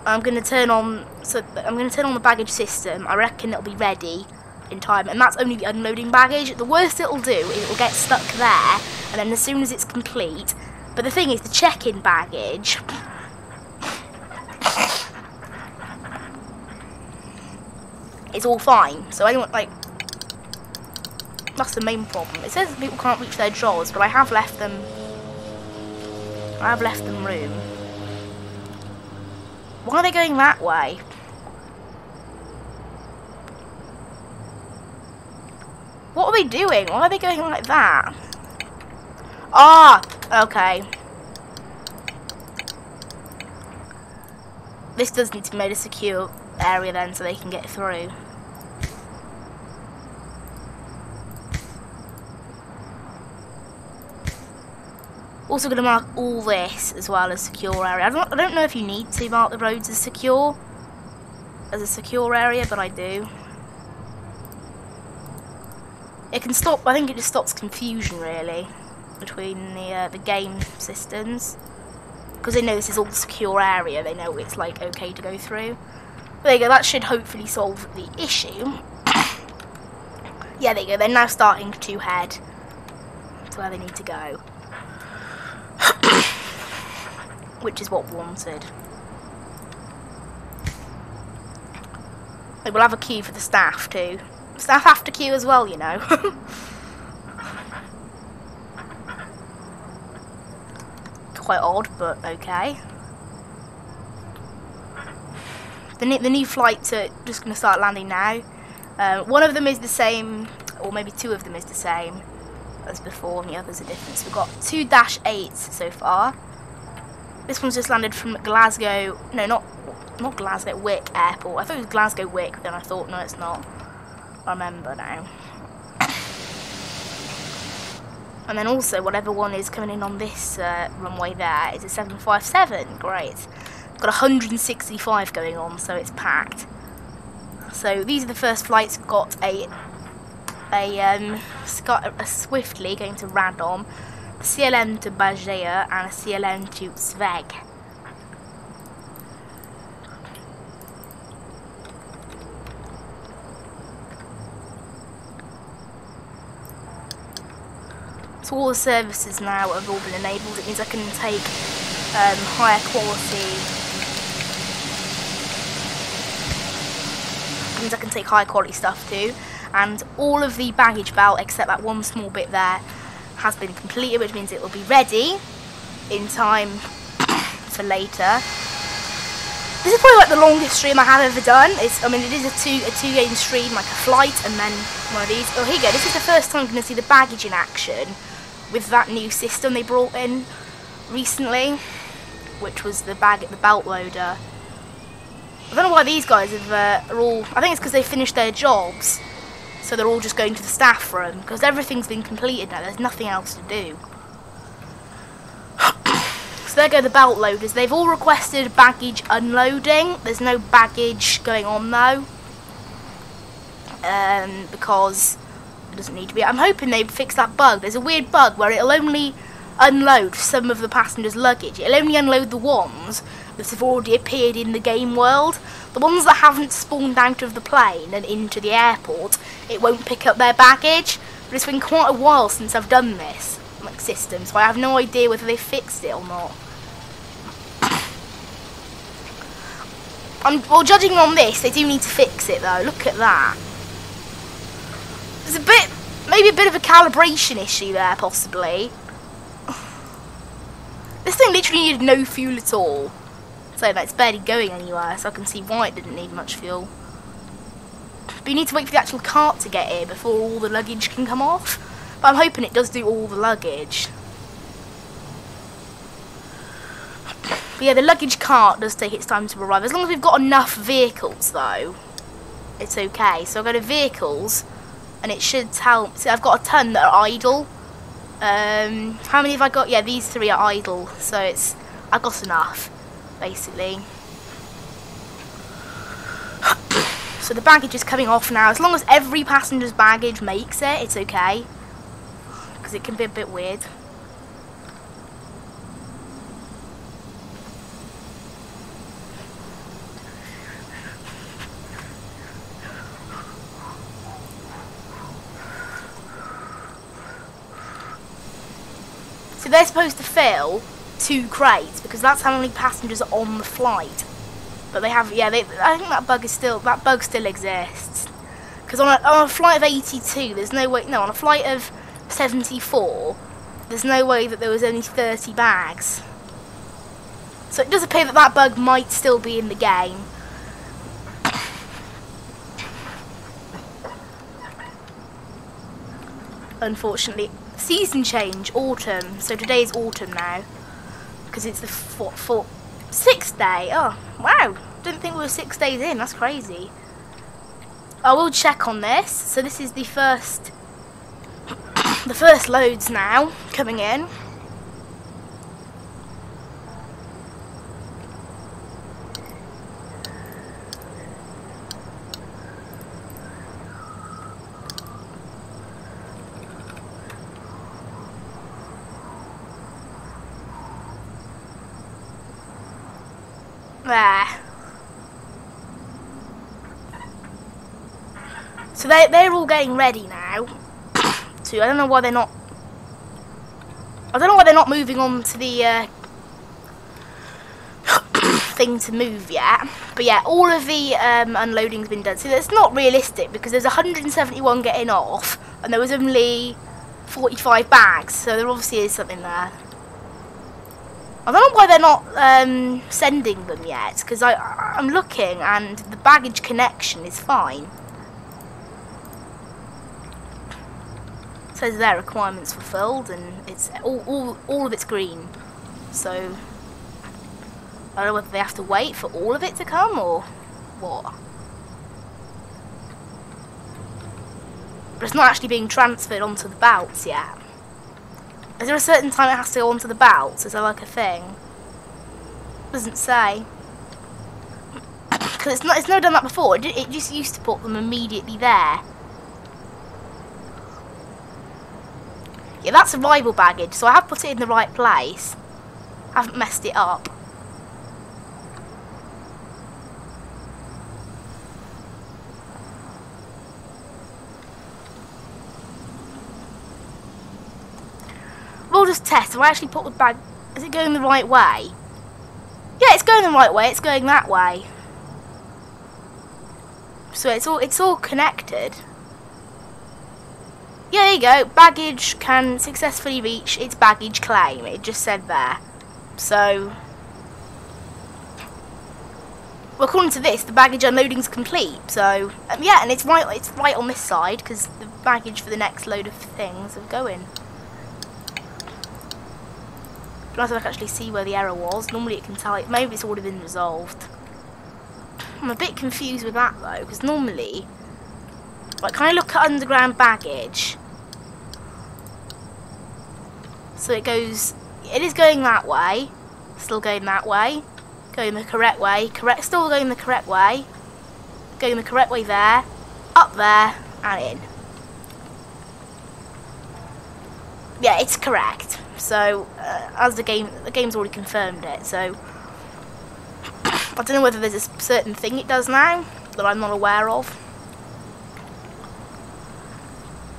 I'm going to turn on the baggage system. I reckon it'll be ready in time, and that's only the unloading baggage. The worst it'll do is it'll get stuck there, and then as soon as it's complete. But the thing is, the check-in baggage is all fine. So anyone that's the main problem. It says people can't reach their drawers, but I have left them room. Why are they going that way? What are they doing? Why are they going like that? Ah, okay. This does need to be made a secure area then, so they can get through. Also going to mark all this as well as secure area. I don't know if you need to mark the roads as a secure area, but I do. It can stop. I think it just stops confusion really between the game systems, because they know this is all the secure area. They know it's like okay to go through. But there you go. That should hopefully solve the issue. Yeah, there you go. They're now starting to head to where they need to go. Which is what we wanted. We'll have a queue for the staff too. Staff have to queue as well, you know. Quite odd, but okay. The new flights are just going to start landing now. One of them is the same, or maybe 2 of them is the same as before, and the others are different. So we've got 2 -8s so far. This one's just landed from Glasgow. No, not Glasgow, Wick Airport. I thought it was Glasgow Wick, but then I thought, no, it's not. I remember now. And then also, whatever one is coming in on this runway there is a 757. Great. Got 165 going on, so it's packed. So these are the first flights. We've got a Swiftly going to Radom, a CLM to Bagea, and a CLM to Sveg. So all the services now have all been enabled. It means I can take higher quality. It means I can take higher quality stuff too. And all of the baggage belt, except that one small bit there, has been completed, which means it will be ready in time for later. This is probably like the longest stream I have ever done. I mean, it is a two game stream, like a flight and then one of these. Oh, here you go. This is the first time I'm going to see the baggage in action with that new system they brought in recently, which was the belt loader. I don't know why these guys are all. I think it's because they finished their jobs, so they're all just going to the staff room because everything's been completed now. There's nothing else to do. So there go the belt loaders. They've all requested baggage unloading. There's no baggage going on though, because it doesn't need to be. I'm hoping they fix that bug. There's a weird bug where it'll only unload some of the passengers' luggage. It'll only unload the ones that have already appeared in the game world. The ones that haven't spawned out of the plane and into the airport, it won't pick up their baggage. But it's been quite a while since I've done this system, so I have no idea whether they fixed it or not. Well, judging on this, they do need to fix it though. Look at that. There's maybe a bit of a calibration issue there, possibly. This thing literally needed no fuel at all. So it's barely going anywhere, so I can see why it didn't need much fuel. But you need to wait for the actual cart to get here before all the luggage can come off. But I'm hoping it does do all the luggage. But yeah, the luggage cart does take its time to arrive. As long as we've got enough vehicles, though, it's okay. So I'll go to vehicles, and it should tell. See, I've got a ton that are idle. How many have I got? Yeah, these 3 are idle. So I've got enough, basically. So the baggage is coming off now. As long as every passenger's baggage makes it, it's okay. Because it can be a bit weird. So they're supposed to fill 2 crates because that's how many passengers are on the flight. But they have, yeah, I think that bug still exists. Because on a flight of 82, there's no way. No, on a flight of 74, there's no way that there was only 30 bags. So it does appear that that bug might still be in the game. Unfortunately, season change, autumn. So today is autumn now, because it's the 6th day. Oh wow! Didn't think we were 6 days in. That's crazy. I will check on this. So this is the first loads now coming in. There. So they're all getting ready now. I don't know why they're not. I don't know why they're not moving on to the thing to move yet. But yeah, all of the unloading's been done. So it's not realistic because there's 171 getting off, and there was only 45 bags. So there obviously is something there. I don't know why they're not sending them yet, because I'm looking and the baggage connection is fine. It says their requirements fulfilled, and it's all of it's green. So I don't know whether they have to wait for all of it to come or what. But it's not actually being transferred onto the belts yet. Is there a certain time it has to go onto the belts? Is there like a thing? Doesn't say. Because it's never done that before. It just used to put them immediately there. Yeah, that's arrival baggage, so I have put it in the right place. I haven't messed it up. We'll just test. If I actually put the bag, is it going the right way? Yeah, it's going the right way. It's going that way. So it's all connected. Yeah, there you go. Baggage can successfully reach its baggage claim. It just said there. So Well, according to this, the baggage unloading's complete. So yeah, and it's right on this side because the baggage for the next load of things are going. Nice if I can actually see where the error was. Normally it can tell it. Maybe it's already been resolved. I'm a bit confused with that though, because normally, like, can I look at underground baggage? So it goes. It is going that way. Still going that way. Going the correct way. Still going the correct way. Going the correct way there. Up there and in. Yeah, it's correct. So, as the game's already confirmed it. So, I don't know whether there's a certain thing it does now that I'm not aware of.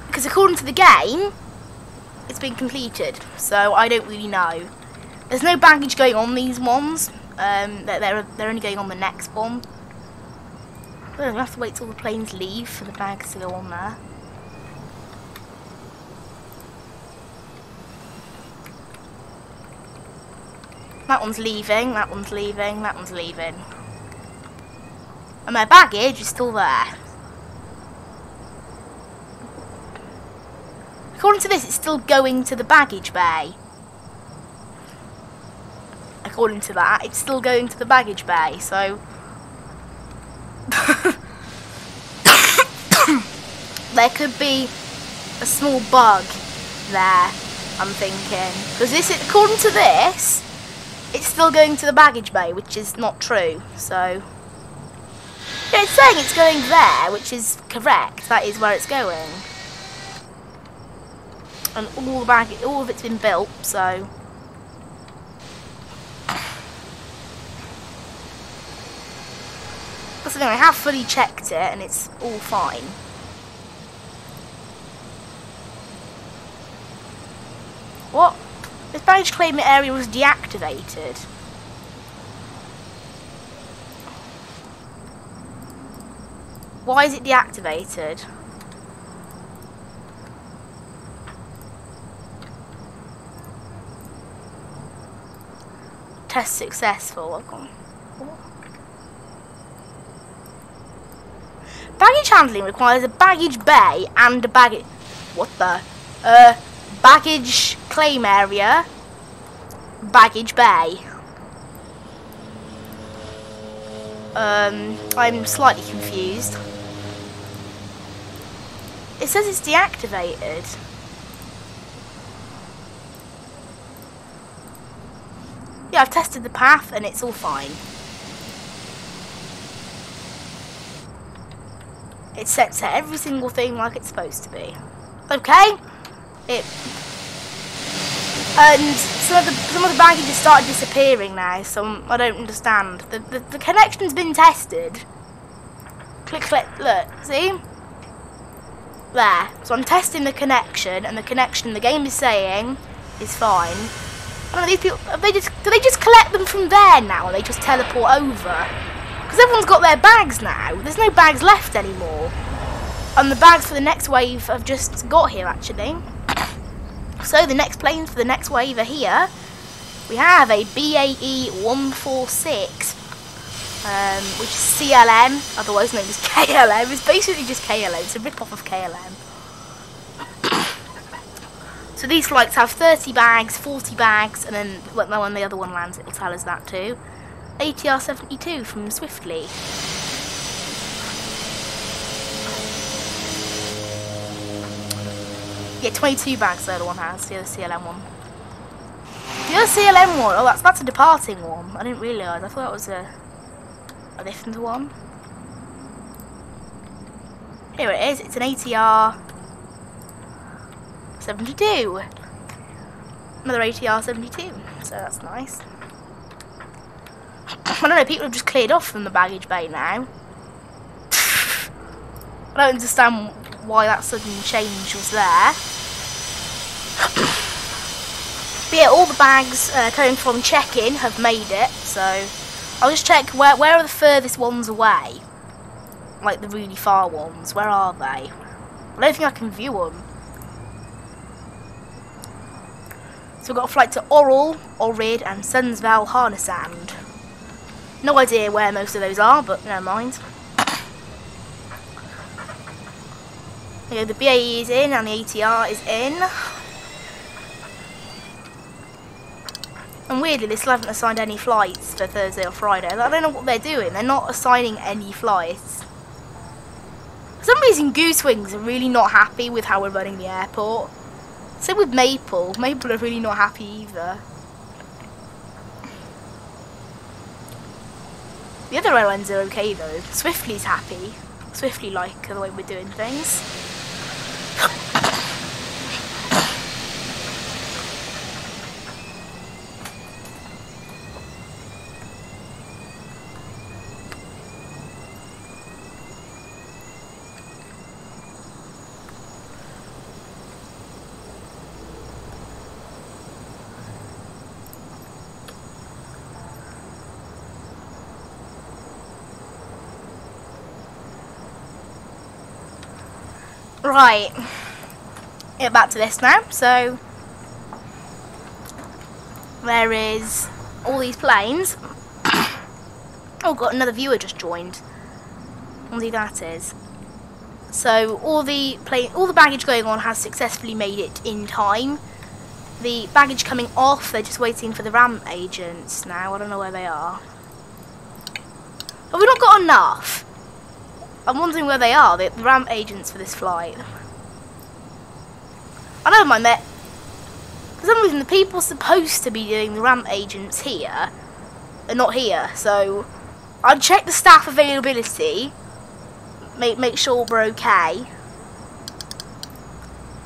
Because according to the game, it's been completed. So I don't really know. There's no baggage going on these ones. They're only going on the next one. We'll have to wait till the planes leave for the bags to go on there. That one's leaving, that one's leaving, that one's leaving. And my baggage is still there. According to this, it's still going to the baggage bay. According to that, it's still going to the baggage bay, so... there could be a small bug there, I'm thinking. Because this, according to this, it's still going to the baggage bay, which is not true, so... Yeah, it's saying it's going there, which is correct. That is where it's going. And all of it's been built, so... That's the thing, I have fully checked it, and it's all fine. What? This baggage claimant area was deactivated. Why is it deactivated? Test successful. Baggage handling requires a baggage bay and a baggage... What the? Baggage claim area. Baggage bay. I'm slightly confused. It says it's deactivated. Yeah, I've tested the path and it's all fine. It's set to every single thing like it's supposed to be. Okay? And some of the baggage has started disappearing now, so I don't understand. The connection's been tested. Click, look, see? There. So I'm testing the connection, and the connection the game is saying is fine. I don't know, these people, do they just collect them from there now, and they just teleport over? Because everyone's got their bags now. There's no bags left anymore. And the bags for the next wave have just got here, actually. So the next planes for the next wave are here. We have a BAE 146, which is CLM, otherwise known as KLM. It's basically just KLM. It's a rip-off of KLM. So these flights have 30 bags, 40 bags, and then when the other one lands, it will tell us that too. ATR 72 from Swiftly. Yeah, 22 bags the other one has, the other CLM one. The other CLM one, oh that's a departing one. I didn't realise, I thought that was a different one. Here it is, it's an ATR 72. Another ATR 72, so that's nice. I don't know, people have just cleared off from the baggage bay now. I don't understand why that sudden change was there. But yeah, all the bags coming from check-in have made it, so I'll just check where are the furthest ones away? Like the really far ones, where are they? I don't think I can view them. So we've got a flight to Oral, Ohrid and Sundsvall, Härnösand. No idea where most of those are, but never mind. Okay, the BAE is in and the ATR is in. And weirdly, they still haven't assigned any flights for Thursday or Friday. I don't know what they're doing. They're not assigning any flights. For some reason, Goosewings are really not happy with how we're running the airport. Same with Maple. Maple are really not happy either. The other airlines are okay though. Swiftly's happy. Swiftly like the way we're doing things. Right, get back to this now. So there is all these planes. Oh, got another viewer just joined. I wonder who that is. So all the baggage going on has successfully made it in time. The baggage coming off, they're just waiting for the ramp agents now. I don't know where they are. Have we not got enough? I'm wondering where they are, the ramp agents for this flight. I don't mind that. For some reason, the people supposed to be doing the ramp agents here are not here. So I'd check the staff availability, make sure we're okay.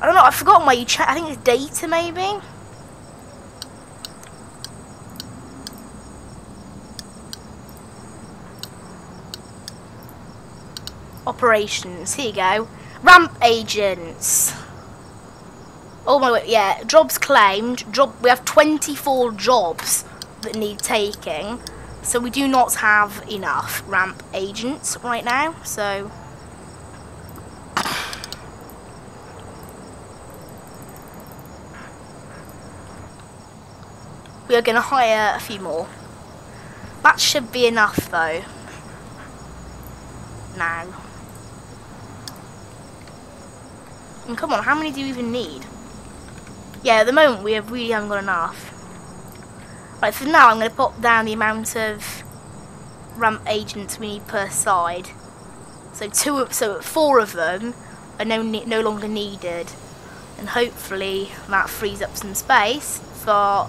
I don't know. I've forgotten where you check. I think it's data, maybe. Operations, here you go. Ramp agents. Oh my god, yeah, jobs claimed. We have 24 jobs that need taking. So we do not have enough ramp agents right now, so we are going to hire a few more. That should be enough though. Now. And come on, how many do you even need? Yeah, at the moment we really haven't got enough. Right, for now I'm going to pop down the amount of ramp agents we need per side. So 4 of them are no longer needed, and hopefully that frees up some space for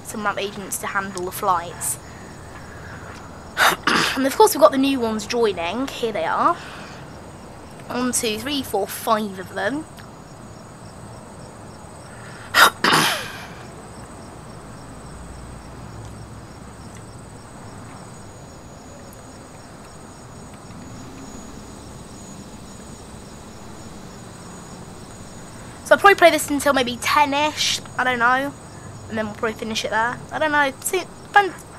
some ramp agents to handle the flights. And of course we've got the new ones joining. Here they are. 1, 2, 3, 4, 5 of them. So I'll probably play this until maybe 10ish, I don't know, and then we'll probably finish it there. I don't know. See,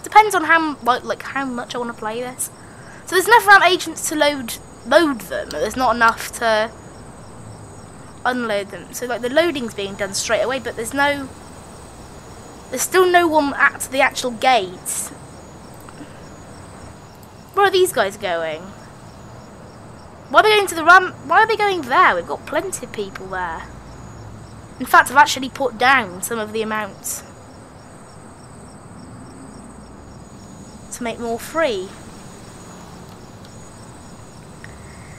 depends on how much I want to play this. So there's enough ramp agents to load them, but there's not enough to unload them. So like the loading's being done straight away, but there's still no one at the actual gates. Where are these guys going? Why are they going to the ramp? Why are they going there? We've got plenty of people there. In fact, I've actually put down some of the amounts to make more free.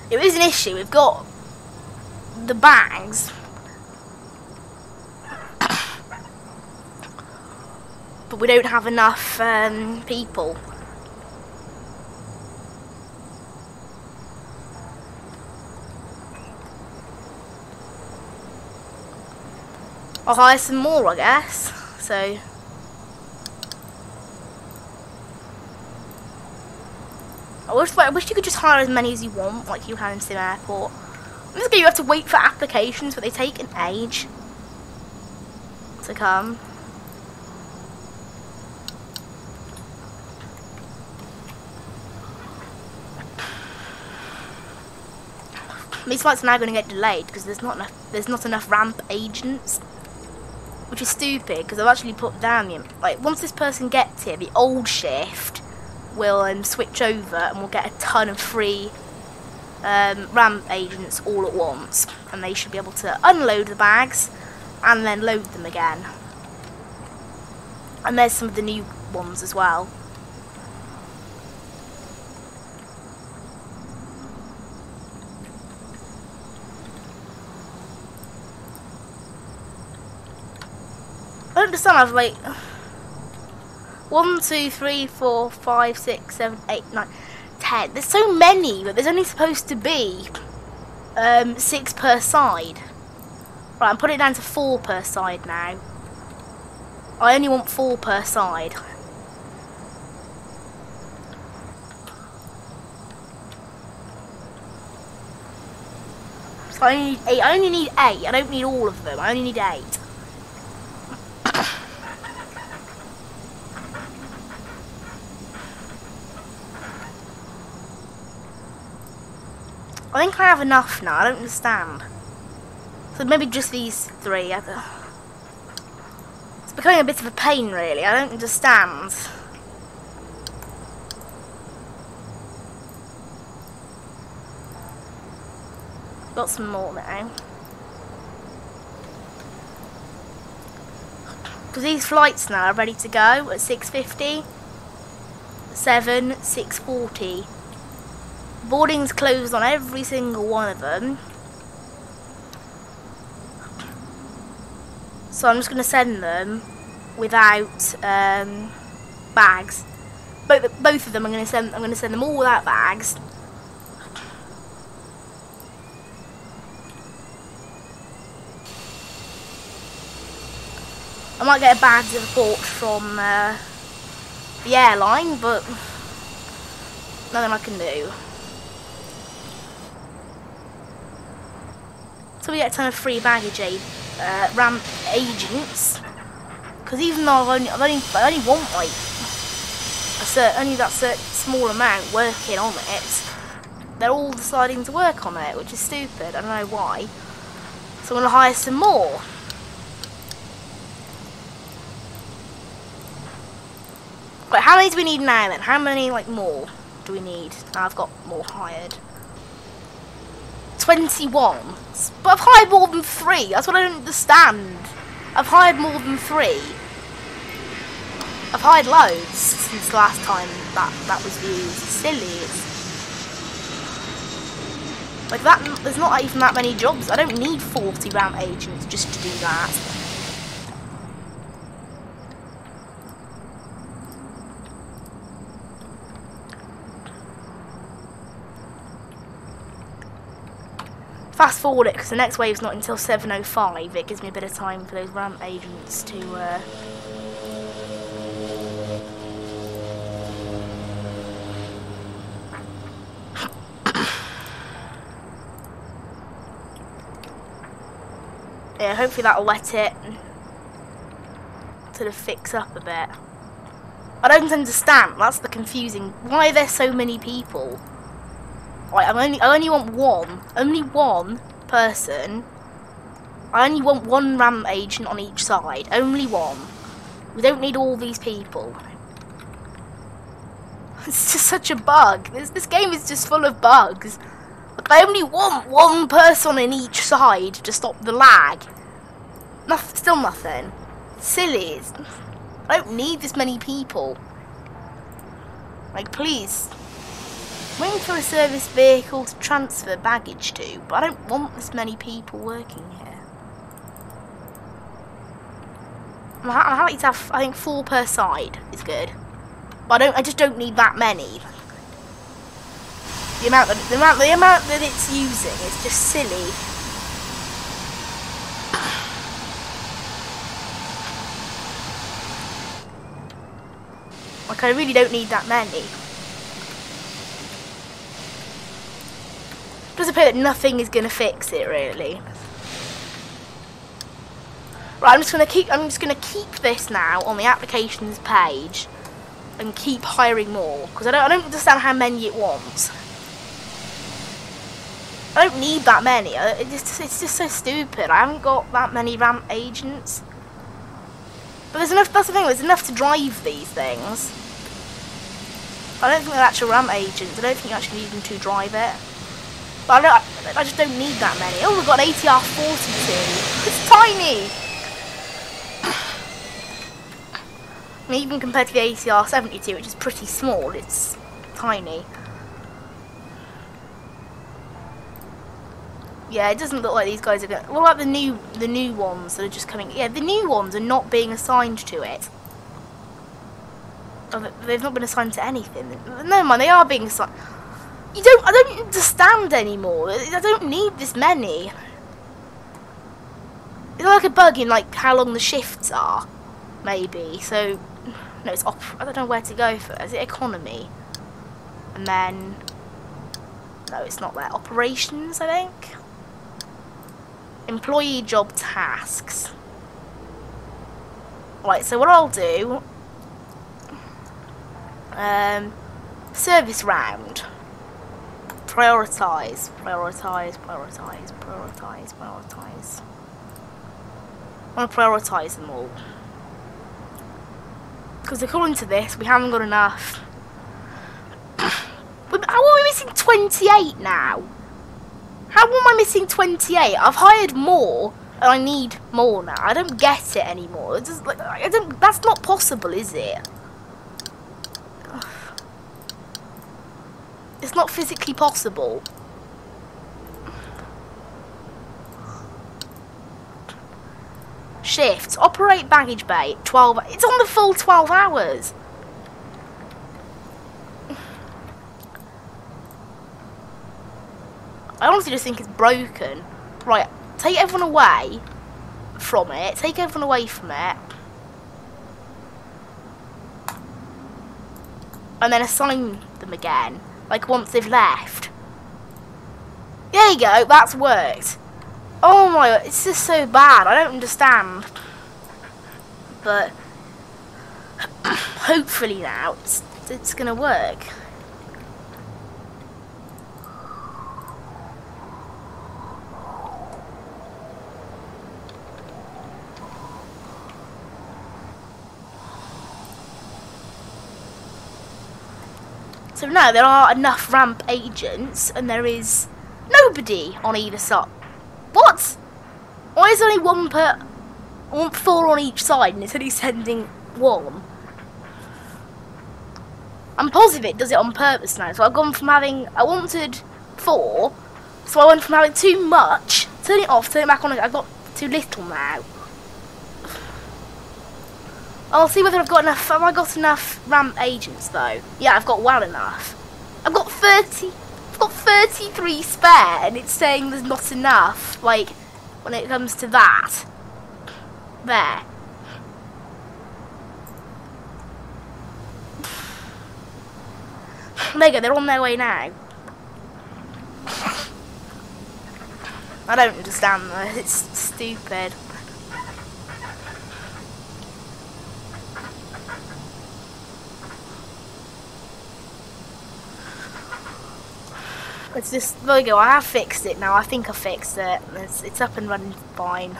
It is an issue. We've got the bags, but we don't have enough people. I'll hire some more, I guess. So I wish you could just hire as many as you want, like you can in Sim Airport. You have to wait for applications, but they take an age to come. These flights are now going to get delayed because there's not enough ramp agents, which is stupid because I've actually put down the once this person gets here, the old shift we'll switch over and we'll get a ton of free ramp agents all at once, and they should be able to unload the bags and then load them again. And there's some of the new ones as well. I don't understand. I've like 1, 2, 3, 4, 5, 6, 7, 8, 9, 10. There's so many, but there's only supposed to be 6 per side. Right, I'm putting it down to 4 per side now. I only want 4 per side. So I only need 8. I only need 8. I don't need all of them. I only need 8. I think I have enough now. I don't understand. So maybe just these 3. It's becoming a bit of a pain, really. I don't understand. Got some more now. Because these flights now are ready to go at 6:50, 7, 6:40. Boarding's closed on every single one of them. So I'm just going to send them without bags. Both of them I'm going to send them all without bags. I might get a bags report from the airline, but nothing I can do. So we get a ton of free baggage ramp agents, because even though I only want like only that certain small amount working on it, they're all deciding to work on it, which is stupid. I don't know why. So I'm gonna hire some more. Right, how many do we need now then? How many more do we need? Now I've got more hired. 21. But I've hired more than 3. That's what I don't understand. I've hired more than 3. I've hired loads since the last time that was used. It's silly. Like that, there's not even that many jobs. I don't need 40 ramp agents just to do that. Fast forward it, because the next wave's not until 7:05. It gives me a bit of time for those ramp agents to yeah, hopefully that'll let it sort of fix up a bit. I don't understand. That's the confusing. Why are there so many people? Right, I only want only one person. I only want 1 ramp agent on each side. Only 1. We don't need all these people. It's just such a bug. This game is just full of bugs. Like, I only want 1 person on each side to stop the lag. Still nothing. It's silly. I don't need this many people. Like, please. I'm waiting for a service vehicle to transfer baggage to, but I don't want this many people working here. I'm happy to have, I think 4 per side is good, but I just don't need that many. The amount that it's using is just silly. Like, I really don't need that many. It does appear that nothing is going to fix it, really. Right, I'm just going to keep this now on the applications page and keep hiring more, because I don't understand how many it wants. I don't need that many. It's just so stupid. I haven't got that many ramp agents. But there's enough. That's the thing. There's enough to drive these things. I don't think they're actual ramp agents. I don't think you actually need them to drive it. But I just don't need that many. Oh, we've got an ATR 42. It's tiny. I mean, even compared to the ATR 72, which is pretty small, it's tiny. Yeah, it doesn't look like these guys are going. What about the new ones that are just coming? Yeah, the new ones are not being assigned to it. Oh, they've not been assigned to anything. Never mind, they are being assigned. I don't understand anymore. I don't need this many. Is there like a bug in like how long the shifts are? Maybe. So, no, it's I don't know where to go for. Is it economy? And then, no, it's not there. Operations, I think. Employee job tasks. Right, so what I'll do. Service round. Prioritise. I want to prioritise them all. Because according to this, we haven't got enough. How are we missing 28 now? How am I missing 28? I've hired more, and I need more now. I don't get it anymore. It's just, like, that's not possible, is it? It's not physically possible. Shifts. Operate baggage bay. 12. It's on the full 12 hours. I honestly just think it's broken. Right. Take everyone away from it. Take everyone away from it. And then assign them again. Like once they've left. There you go, that's worked. Oh my god, it's just so bad. I don't understand. But hopefully now it's gonna work. So now there are enough ramp agents, and there is nobody on either side. What? Why is there only one per... I want 4 on each side, and it's only sending 1. I'm positive it does it on purpose now. So I've gone from having... I wanted 4, so I went from having too much, turn it off, turn it back on, I've got too little now. I'll see whether I've got enough. Have I got enough ramp agents though? Yeah, I've got well enough. I've got 30. I've got 33 spare, and it's saying there's not enough. Like when it comes to that. There. There you go. They're on their way now. I don't understand though. It's stupid. It's just, there you go, I have fixed it now. I think I fixed it. It's up and running fine.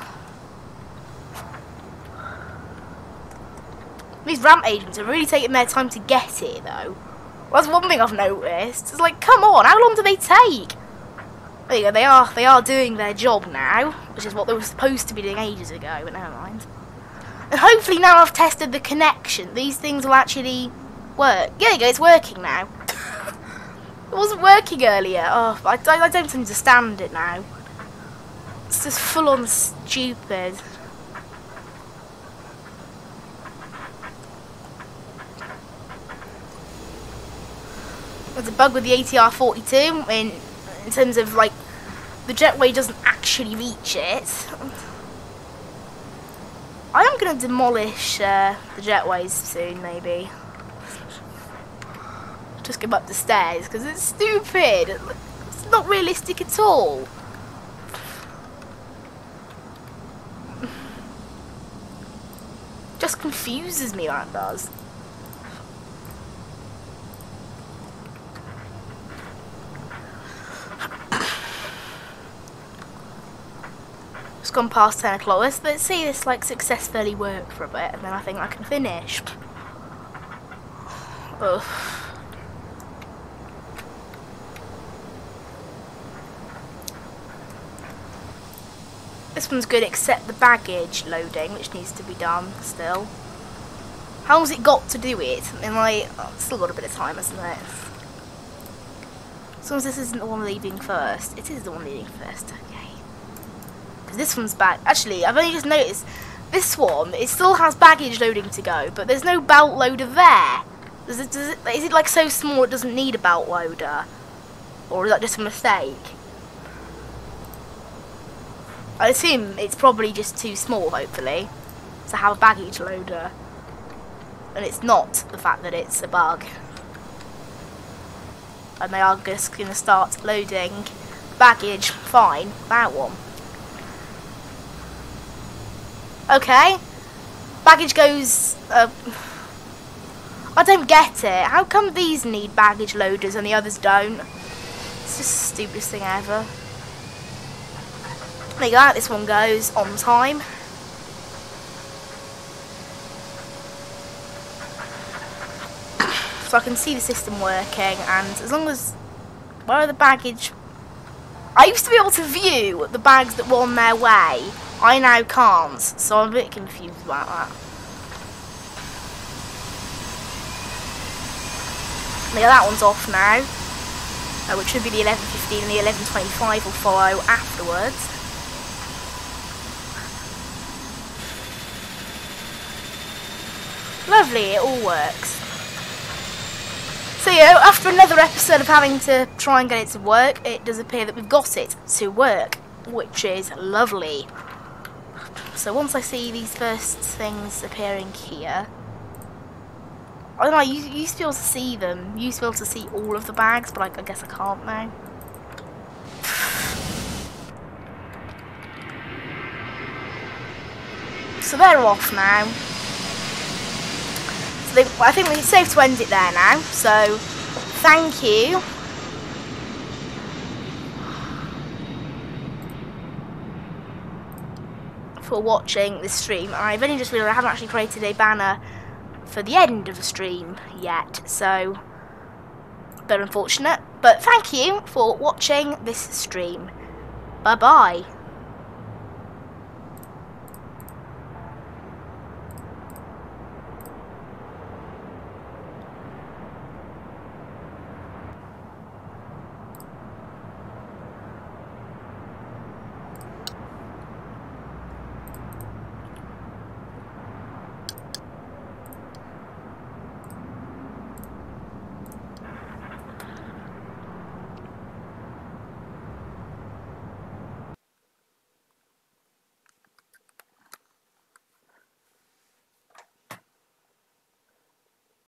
These ramp agents are really taking their time to get here though. Well, that's one thing I've noticed. It's like, come on, how long do they take? There you go, they are doing their job now, which is what they were supposed to be doing ages ago, but never mind. And hopefully now I've tested the connection, these things will actually work. There you go, it's working now. It wasn't working earlier. Oh, I don't understand it now. It's just full on stupid. There's a bug with the ATR 42 in terms of like the jetway doesn't actually reach it. I am going to demolish the jetways soon, maybe. Just go up the stairs because it's stupid. It's not realistic at all. Just confuses me, that does. It's gone past 10 o'clock. Let's see this like successfully work for a bit, and then I think I can finish. Ugh. This one's good except the baggage loading, which needs to be done still. How long's it got to do it? I mean, like, oh, it's still got a bit of time, hasn't it? As long as this isn't the one leaving first. It is the one leaving first, okay. Because this one's back. Actually, I've only just noticed this one, it still has baggage loading to go, but there's no belt loader there. Is it like so small it doesn't need a belt loader? Or is that just a mistake? I assume it's probably just too small, hopefully, to have a baggage loader. And it's not the fact that it's a bug. And they are just going to start loading baggage. Fine, that one. Okay. Baggage goes... I don't get it. How come these need baggage loaders and the others don't? It's just the stupidest thing ever. There you go, this one goes on time. So I can see the system working, and as long as... Where are the baggage... I used to be able to view the bags that were on their way. I now can't, so I'm a bit confused about that. Yeah, that one's off now. Which should be the 11:15 and the 11:25 will follow afterwards. Lovely, it all works. So yeah, after another episode of having to try and get it to work, it does appear that we've got it to work, which is lovely. So once I see these first things appearing here, I don't know, you used to be able to see them. You used to be able to see all of the bags, but I guess I can't now. So they're off now. So I think it's safe to end it there now. So thank you. For watching this stream. I've only just realised I haven't actually created a banner for the end of the stream yet, so a bit unfortunate, but thank you for watching this stream. Bye bye.